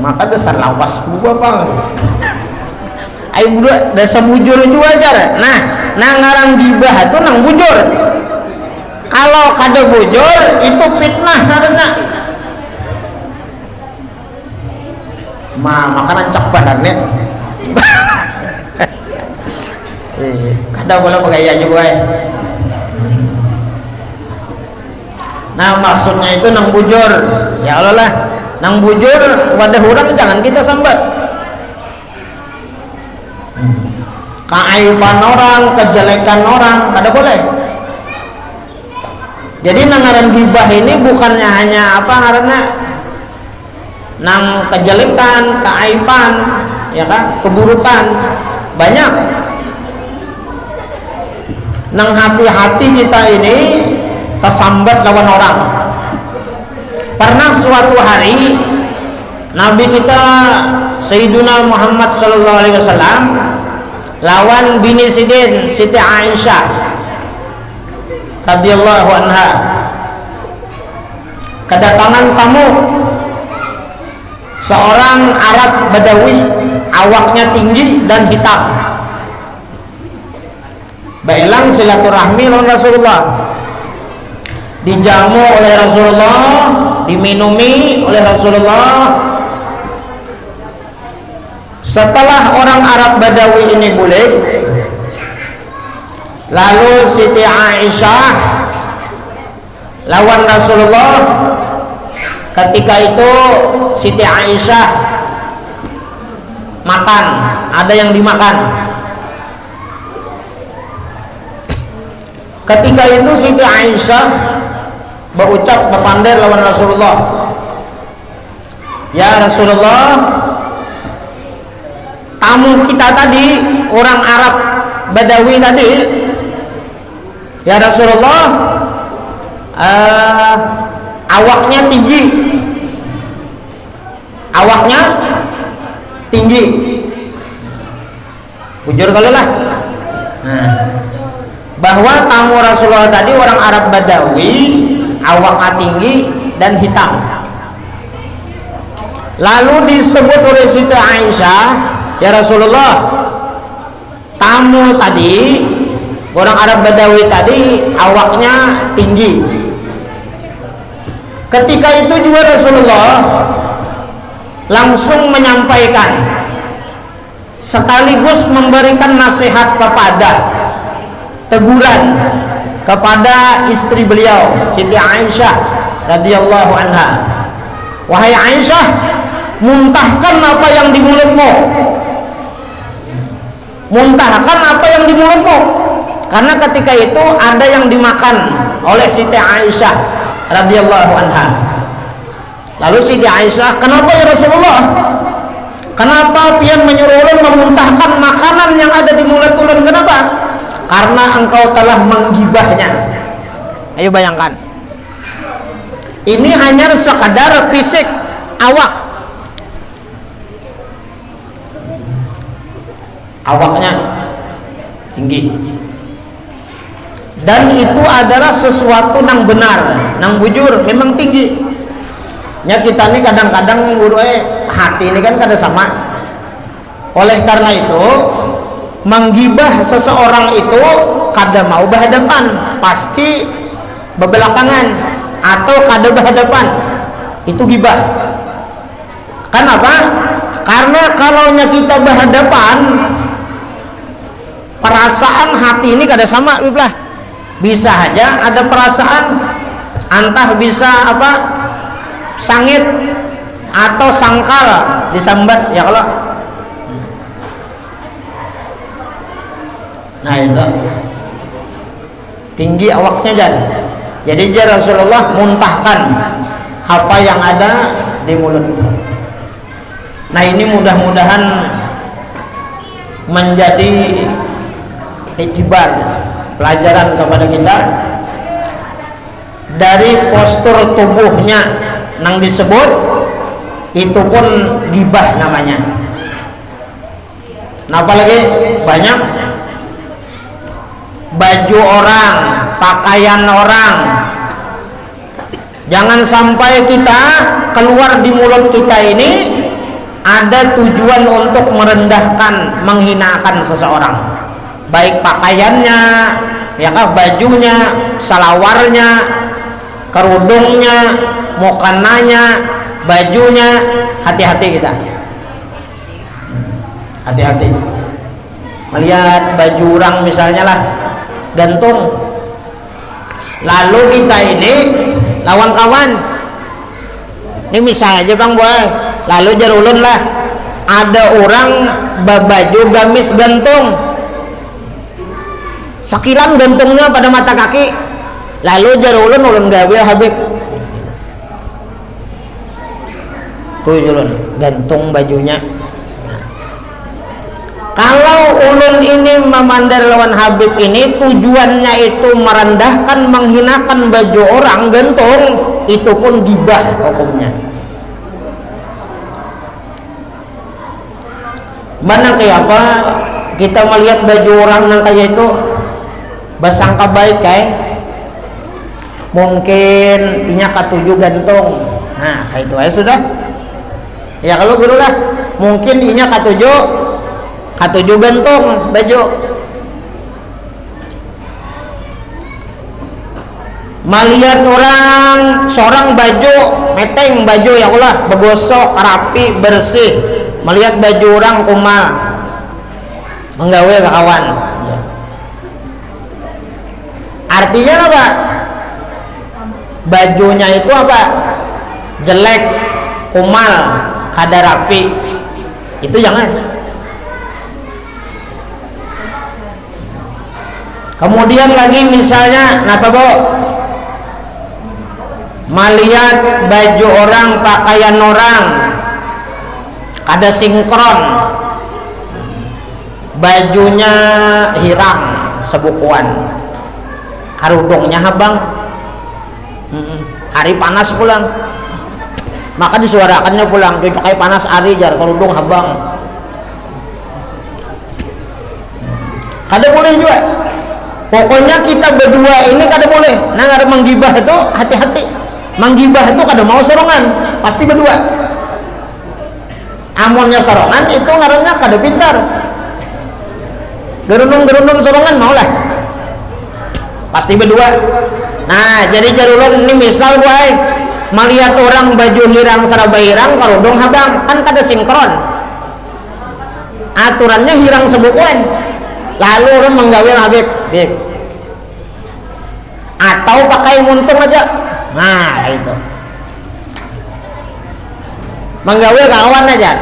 Maka dasar lawas gua bang. Ayo budak dasar bujur juga aja. Nah ngarang gibah itu nang bujur. Kalau kada bujur itu fitnah karena. Makanan cak badannya. Kada boleh bergaya juga ya. Nah maksudnya itu nang bujur. Ya Allah lah. Nang bujur wadah orang jangan kita sambat. Keaiban orang, kejelekan orang, kada boleh. Jadi nangaran gibah ini bukannya hanya apa karena nang kejelekan, keaiban, ya kan, keburukan banyak. Nang hati-hati kita ini tersambat lawan orang. Pernah suatu hari Nabi kita Sayyiduna Muhammad sallallahu alaihi wasallam lawan bini Sidin Siti Aisyah radhiyallahu anha kedatangan tamu seorang Arab Badawi, awaknya tinggi dan hitam. Bailang silaturahmi lawan Rasulullah, dijamu oleh Rasulullah, diminumi oleh Rasulullah. Setelah orang Arab Badawi ini bulik, lalu Siti Aisyah lawan Rasulullah. Ketika itu Siti Aisyah makan, ada yang dimakan. Ketika itu Siti Aisyah berucap bepander lawan Rasulullah, ya Rasulullah, tamu kita tadi orang Arab Badawi tadi, ya Rasulullah, awaknya tinggi, bujur kalau lah. Bahwa tamu Rasulullah tadi orang Arab Badawi, awaknya tinggi dan hitam. Lalu disebut oleh Siti Aisyah, ya Rasulullah, tamu tadi orang Arab Badawi tadi awaknya tinggi. Ketika itu juga Rasulullah langsung menyampaikan sekaligus memberikan nasihat kepada teguran kepada istri beliau Siti Aisyah radhiyallahu anha. Wahai Aisyah, muntahkan apa yang di mulutmu, muntahkan apa yang di mulutmu. Karena ketika itu ada yang dimakan oleh Siti Aisyah radhiyallahu anha. Lalu Siti Aisyah, kenapa ya Rasulullah, kenapa pian menyuruh ulun memuntahkan makanan yang ada di mulut ulun? Kenapa? Karena engkau telah menggibahnya. Ayo bayangkan, ini hanya sekadar fisik awak, awaknya tinggi, dan itu adalah sesuatu yang benar, yang bujur, memang tinggi. Ya kita ini kadang-kadang hati ini kan kada sama. Oleh karena itu menggibah seseorang itu kada mau berhadapan, pasti berbelakangan atau kada berhadapan, itu gibah. Kenapa? Karena kalau kita berhadapan, perasaan hati ini kada sama, bisa aja ada perasaan antah bisa apa sangit atau sangkal disambat, ya kalau nah itu tinggi awaknya jadi Rasulullah muntahkan apa yang ada di mulut. Nah ini mudah-mudahan menjadi iktibar, pelajaran kepada kita dari postur tubuhnya nang disebut itu pun gibah namanya. Nah, apalagi banyak baju orang, pakaian orang. Jangan sampai kita keluar di mulut kita ini ada tujuan untuk merendahkan, menghinakan seseorang, baik pakaiannya, ya kah, bajunya, salawarnya, kerudungnya, mukananya, bajunya. Hati-hati kita, hati-hati melihat baju orang misalnya lah gantung, lalu kita ini lawan kawan ini misalnya aja bang boy, lalu jarulun lah ada orang baju gamis gantung, sekilan gantungnya pada mata kaki, lalu jarulun ulun gawe Habib tuh julun gantung bajunya. Kalau ulun ini memandang lawan Habib ini tujuannya itu merendahkan, menghinakan baju orang gantung, itu pun gibah hukumnya. Mana kayak apa kita melihat baju orang yang kayak itu bersangka baik kayak mungkin inya katuju gantung, nah kayak itu aja sudah ya. Kalau guru lah mungkin inya katuju gantung baju. Melihat orang seorang baju meteng, baju ya Allah begosok rapi bersih, melihat baju orang kumal menggawe ke kawan, artinya apa? Bajunya itu apa? Jelek, kumal, kada rapi, itu jangan. Kemudian lagi misalnya napa bo, melihat baju orang, pakaian orang kada sinkron, bajunya hirang sebukuan, karudungnya habang, hari panas pulang, maka disuarakannya pulang cukai panas hari jar karudung habang, kada boleh juga. Pokoknya kita berdua ini kada boleh. Nah, ada menggibah itu hati-hati. Menggibah itu kada mau sorongan, pasti berdua. Amonnya sorongan itu ngarannya kada pintar. Gerundung sorongan mau lah, pasti berdua. Nah, jadi jarulun ini misal boy melihat orang baju hirang saraba hirang karudung habang, kan kada sinkron. Aturannya hirang sebukuan. Lalu orang menggawe Habib, atau pakai muntung aja, nah itu menggawe kawan aja.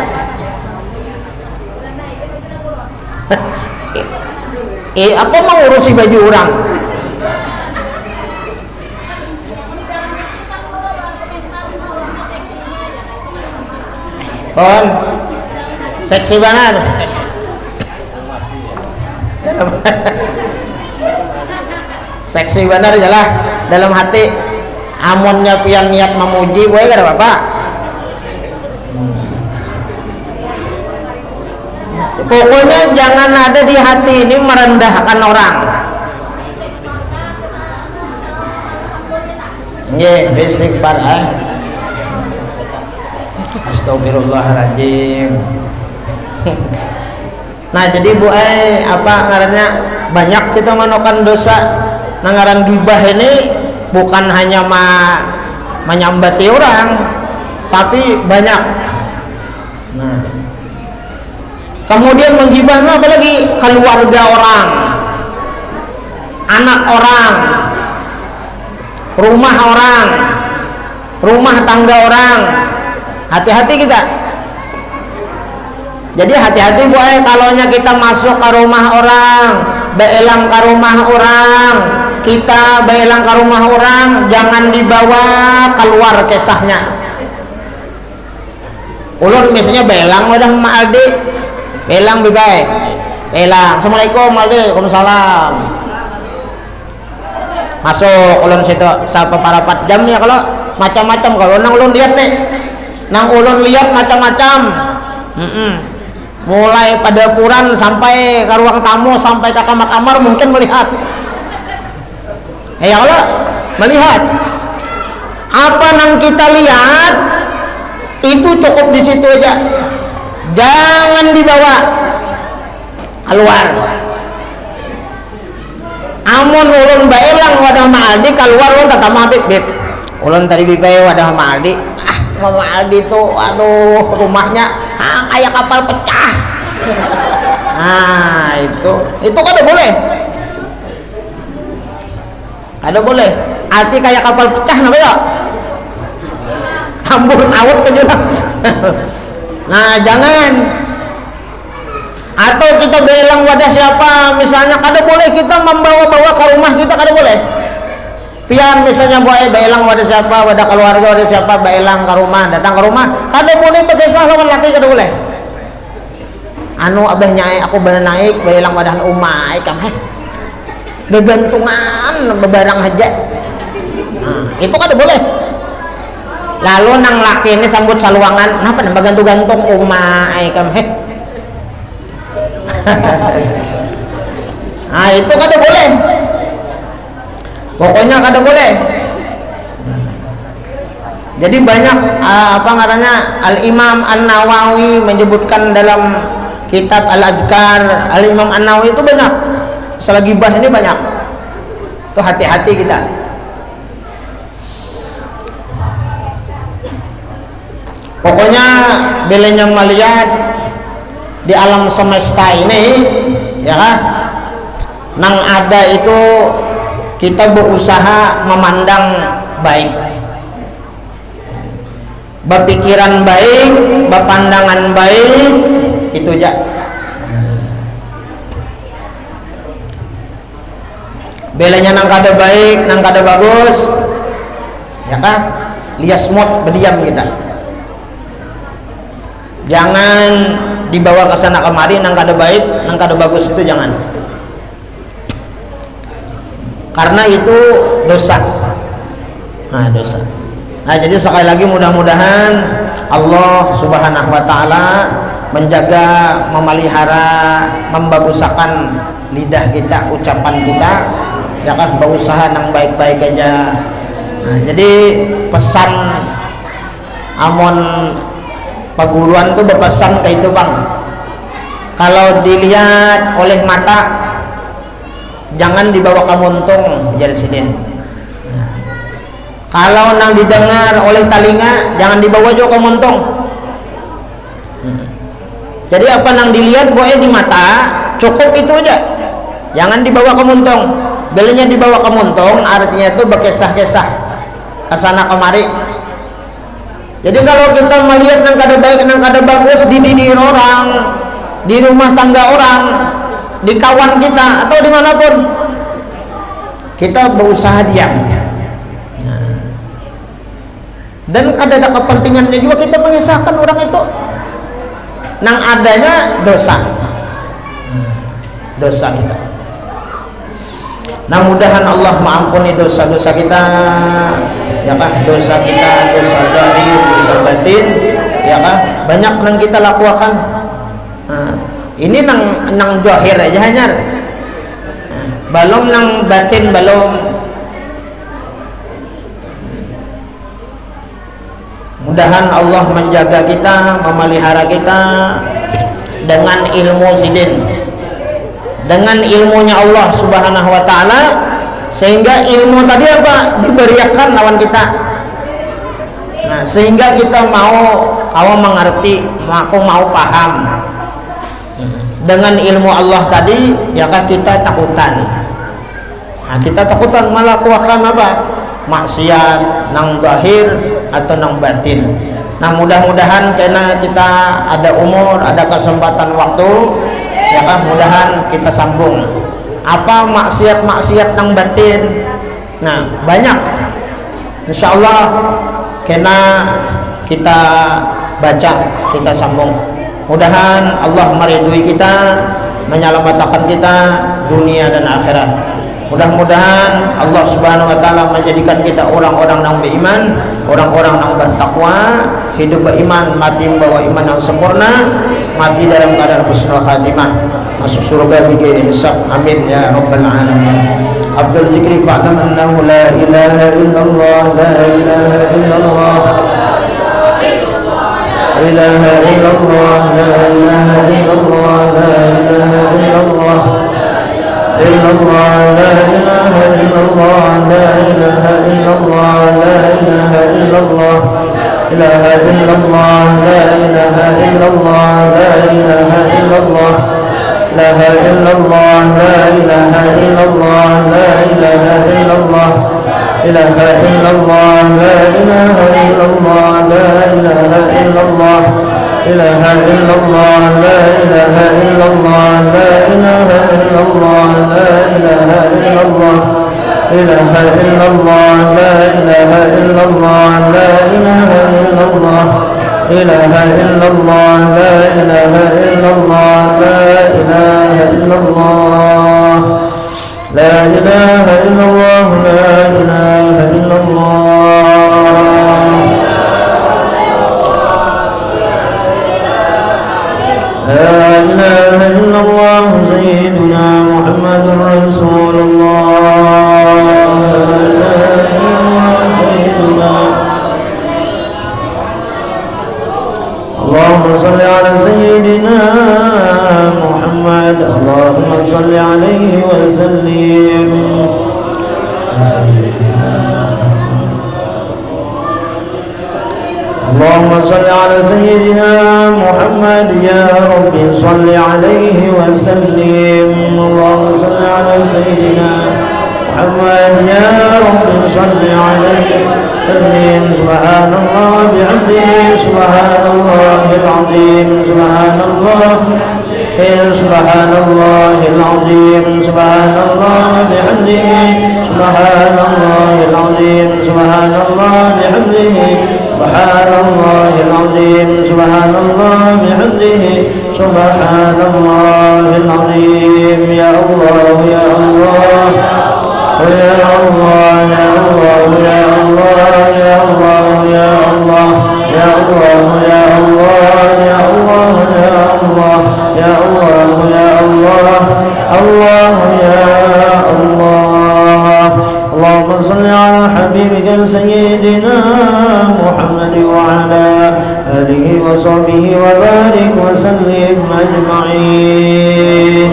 Apa mau urusi baju orang? Pon seksi banget. Seksi benar jalah dalam hati, amonnya pian niat memuji gue kada apa-apa. Pokoknya jangan ada di hati ini merendahkan orang. Nggih, istighfar Astagfirullahaladzim. Nah, jadi bu apa ngarannya banyak kita melakukan dosa. Ngaran gibah ini bukan hanya menyambati orang, tapi banyak. Nah, kemudian menggibah apa lagi? Keluarga orang, anak orang, rumah orang, rumah tangga orang. Hati-hati kita. Jadi hati-hati bu kalaunya kita masuk ke rumah orang, beelang ke rumah orang, kita beelang ke rumah orang, jangan dibawa keluar kisahnya. Ulun misalnya beelang udah Mak Aldi, beelang bibai, beelang, Assalamualaikum Aldi, Waalaikumsalam. masuk ulun situ sampai parapat jam ya, kalau macam-macam kalau nang ulun lihat nih, nang ulun lihat macam-macam. Mulai pada puran sampai ke ruang tamu sampai ke kamar-kamar mungkin melihat. Ya Allah, melihat apa nang kita lihat itu cukup di situ aja, jangan dibawa keluar. Amun ulun baelang wadah ma'aldi keluar ulun kata mabib bib ulun tadi bibae wadah ma'aldi, ma'aldi tuh aduh rumahnya kayak kapal pecah. Nah itu kada boleh, kada boleh. Arti kayak kapal pecah napa ya, hambur awet ke jurang. Nah jangan. Atau kita belang wadah siapa misalnya, kada boleh kita membawa-bawa ke rumah kita, kada boleh. Pian misalnya belang wadah siapa, wadah keluarga, wadah siapa, belang ke rumah, datang ke rumah, kada boleh pakai lawan laki, kada boleh. Anu abahnya aku bener naik belang wadah umai kam begantungan bebarang aja. Nah, itu kada boleh. Lalu nang laki ini sambut saluangan, napa nang bagantung-gantung umai kam nah itu kada boleh, pokoknya kada boleh. Jadi banyak apa ngarannya, Al-Imam An-Nawawi menyebutkan dalam kitab Al-Azkar, Al-Imam An-Nawawi itu banyak selagi bah ini banyak tuh, hati-hati kita. Pokoknya belenya melihat di alam semesta ini ya kan, nang ada itu kita berusaha memandang baik, berpikiran baik, berpandangan baik, itu aja. Belanya nang kada baik, nang kada bagus ya kan, lias mot berdiam kita, jangan dibawa ke sana kemari, nang kada baik, nang kada bagus itu jangan, karena itu dosa. Nah dosa. Nah jadi sekali lagi mudah-mudahan Allah Subhanahu wa Ta'ala menjaga, memelihara, membagusakan lidah kita, ucapan kita, ya kan, berusaha nang baik-baik aja. Nah jadi pesan amon paguruan tuh berpesan kayak itu bang, kalau dilihat oleh mata jangan dibawa ke muntung jadi sidin. Kalau nang didengar oleh telinga jangan dibawa juga ke muntung. Jadi apa nang dilihat boleh di mata cukup itu aja, jangan dibawa ke muntung. Belinya dibawa ke muntung artinya itu berkisah-kisah kesana kemari. Jadi kalau kita melihat nang kada baik, nang kada bagus di diri orang, di rumah tangga orang, di kawan kita atau dimanapun, kita berusaha diam. Dan kada ada kepentingannya juga kita mengisahkan orang itu, nang adanya dosa, dosa kita. Nah mudahan Allah mengampuni dosa-dosa kita, ya kah, dosa kita, dosa zahir, dosa batin, ya kah, banyak yang kita lakukan. Nah, ini nang zahir aja hanya, belum nang batin belum. Mudahan Allah menjaga kita, memelihara kita dengan ilmu sidin, dengan ilmunya Allah Subhanahu wa Ta'ala, sehingga ilmu tadi apa diberiakan lawan kita. Nah, sehingga kita mau mengerti, aku mau paham dengan ilmu Allah tadi, ya kan, kita takutan. Nah, kita takutan melakukan apa? Maksiat nang zahir atau nang batin. Nah mudah-mudahan karena kita ada umur, ada kesempatan waktu, ya kan, mudahan kita sambung apa maksiat-maksiat nang batin. Nah banyak, insyaallah karena kita baca, kita sambung. Mudahan Allah meridui kita, menyelamatkan kita dunia dan akhirat. Mudah-mudahan Allah Subhanahu wa taala menjadikan kita orang-orang yang beriman, orang-orang yang bertakwa, hidup beriman, mati membawa iman yang sempurna, mati dalam keadaan husnul khatimah, masuk surga bighairi hisab. Amin ya rabbal alamin. Abdul Zikri fa'lam annahu la ilaha illallah, la ilaha illallah, la ilaha illallah, la ilaha illallah, la ilaha illallah, illallah, la ilaha illallah, la ilaha illallah, la ilaha illallah, ilaha illallah, la ilaha illallah, la ilaha illallah, ilaha illallah, la ilaha illallah, la ilaha illallah, ilaha illallah, la ilaha illallah, la ilaha illallah, ilaha illallah, la ilaha illallah, la ilaha illallah, la ilaha illallah, ilaha illallah, la ilaha illallah, la ilaha illallah, ilaha illallah, la ilaha illallah, la ilaha illallah, la ilaha illallah, la ilaha illallah, la ilaha illallah, sayyiduna Muhammadur Rasulullah, la ilaha illallah, sayyiduna. Allahumma salli ala sayyidina Muhammad, Allahumma salli alaihi wa sallim. اللهم صل على سيدنا محمد يا رب صل عليه وسلم. اللهم صل على سيدنا محمد يا رب صل عليه وسلم. سبحان الله بحمده سبحان الله العظيم سبحان الله سبحان الله العظيم سبحان الله بحمده سبحان الله العظيم سبحان الله بحمده سبحان الله العظيم سبحان الله بحمده سبحان الله العظيم. يا الله يا الله يا الله يا الله يا الله يا الله يا الله يا الله يا الله يا الله يا الله يا الله يا الله الله يا الله. اللهم صل على حبيبك سيدنا محمد وعلى آله وصحبه وبارك وسلم أجمعين.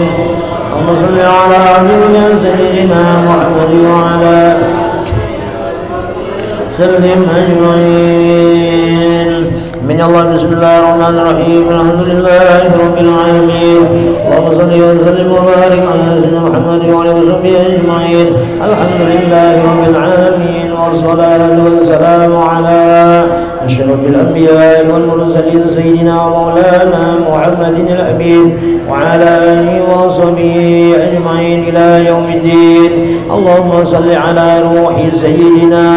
اللهم صل على حبيبك سيدنا محمد وعلى سلم أجمعين. من الله. بسم الله الرحمن الرحيم. الحمد لله رب العالمين. اللهم صل وسلم وبارك على سيدنا محمد وعلى وصحبه أجمعين. الحمد لله رب العالمين والصلاة والسلام على أشرف الأنبياء والمرسلين سيدنا ومولانا محمد الأمين وعلى آله وصحبه أجمعين إلى يوم الدين. اللهم صل على روح سيدنا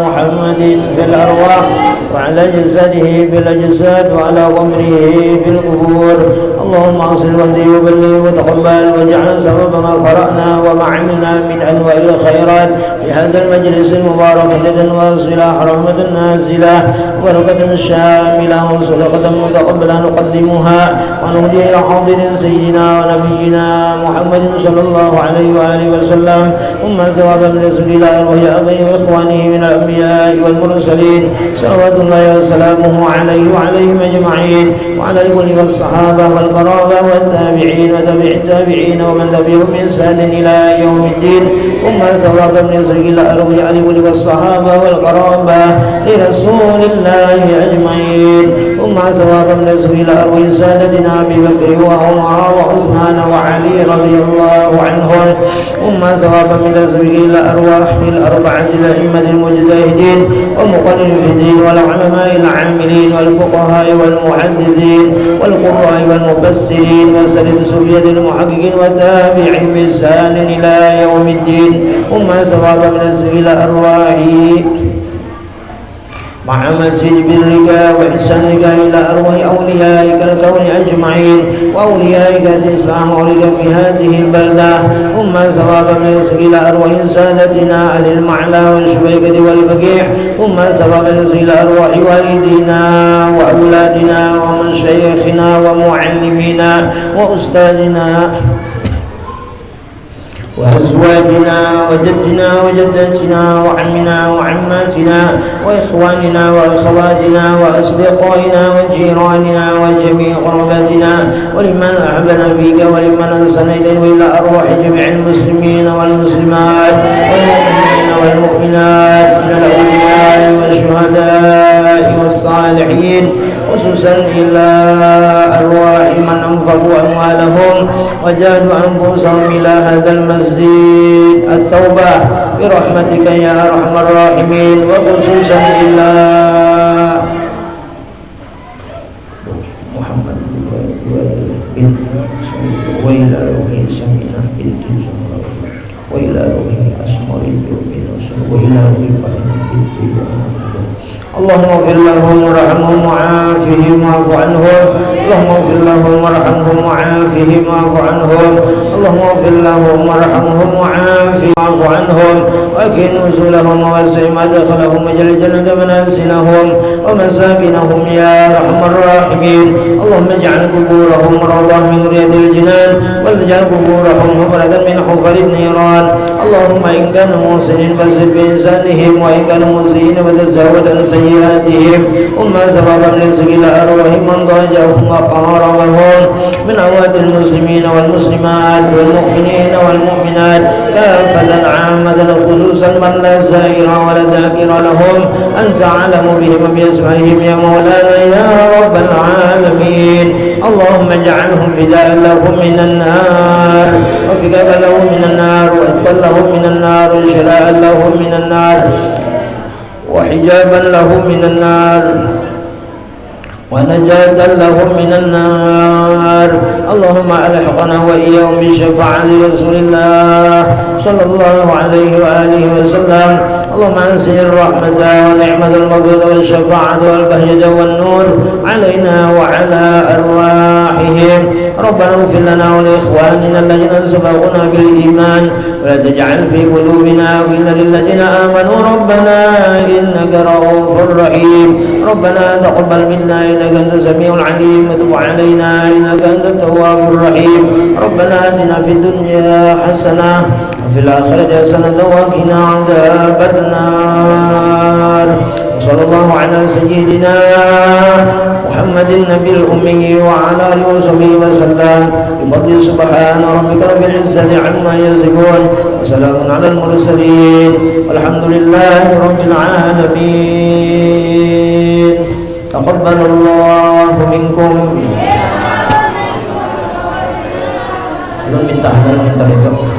محمد في الأرواح وعلى جسده في الأجساد وعلى قبره في القبور. اللهم اغسل واهدي وبلغ وتقبل واجعل سبب ما قرأنا وما عملنا من أنواع الخيرات بهذا المجلس المبارك جدا وصلاح رحمة نازلة وبركة شاملة وصدقة متقبلة نقدمها ونهدي إلى حاضر سيدنا ونبينا محمد صلى الله عليه وآله وسلم. ثم ثوابا من رسول الله وهي أبي وإخوانه من الأنبياء والمرسلين صلوات الله وسلامه عليه وعليهم أجمعين وعلى الأولي والصحابة والقرابة والتابعين وتابع التابعين ومن تبعهم بإحسان إلى يوم الدين. ثم ثوابا من رسول الله على الأولي والصحابة والقرابة لرسول الله أجمعين. ثم ثوابا من رسول الله سادتنا أبي بكر وعمر وعثمان وعلي رضي الله عنهم. ثم ثوابا من رسول الله أرواح الأربعة الأئمة المجتهدين والمقررين في الدين والعلماء العاملين والفقهاء والمحدثين والقراء والمفسرين وسند سبية المحققين وتابعهم بإحسان إلى يوم الدين. ثم ثوابا من رسول الله أرواح مع مزيد برك وإحسانك إلى أرواح أوليائك الكون أجمعين وأوليائك تسعهولك في هذه البلدة ثم ثوابا من رزق إلى أرواح سادتنا أهل المعلى والشبيكة والبقيع ثم ثوابا من رزق إلى أرواح والدينا وأولادنا ومشايخنا ومعلمينا وأستاذنا وأزواجنا وجدنا وجدتنا وعمنا وعماتنا وإخواننا وأخواتنا وأصدقائنا وجيراننا وجميع قرباتنا ولمن أحبنا فيك ولمن أرسلنا إليه وإلى أرواح جميع المسلمين والمسلمات والمؤمنين والمؤمنات من الأولياء والشهداء والصالحين خصوصا إلى أرواح من أنفقوا أموالهم وجاهدوا أنفسهم إلى هذا المسجد التوبة برحمتك يا أرحم الراحمين وخصوصا إلى محمد وإلى روح سمينة بنت وإلى روح أسمر وإلى روح فاطمة بنت اللهم اغفر لهم وارحمهم وعافهم واعف عنهم اللهم اغفر لهم وارحمهم وعافهم واعف عنهم اللهم اغفر لهم وارحمهم وعافهم واعف عنهم واكن نزلهم ووسع مدخلهم واجعل الجنة منازلهم ومساكنهم يا ارحم الراحمين اللهم اجعل قبورهم روضة من رياض الجنان واجعل قبورهم حفرة من حفر النيران اللهم ان كانوا محسنين فزد بإحسانهم وان كانوا مسيئين فتزود سيئاتهم وما ثوابا لرزق إلى أرواح من ضاجهم وقاربهم من أواد المسلمين والمسلمات والمؤمنين والمؤمنات كافة عامة خصوصا من لا سائر ولا ذاكر لهم أنت أعلم بهم وبأسمائهم يا مولانا يا رب العالمين اللهم اجعلهم فداء لهم من النار وفكاك لهم من النار وأتقا لهم من النار وشراء لهم من النار وحجابا له من النار ونجاة لهم من النار اللهم ألحقنا وإياهم بشفاعة رسول الله صلى الله عليه وآله وسلم اللهم أنزل الرحمة ونعمة المغفرة والشفاعة والبهجة والنور علينا وعلى أرواحهم ربنا اغفر لنا ولإخواننا الذين سبقونا بالإيمان ولا تجعل في قلوبنا غلا للذين آمنوا ربنا إنك رؤوف رحيم ربنا تقبل منا إنك أنت السميع العليم وتب علينا إنك أنت التواب الرحيم ربنا آتنا في الدنيا حسنة وفي الآخرة حسنة وقنا عذاب النار وصلى الله على سيدنا محمد النبي الأمي وعلى آله وصحبه وسلم بفضل سبحان ربك رب العزة عما يصفون وسلام على المرسلين والحمد لله رب العالمين تقبل الله منكم. Belum minta itu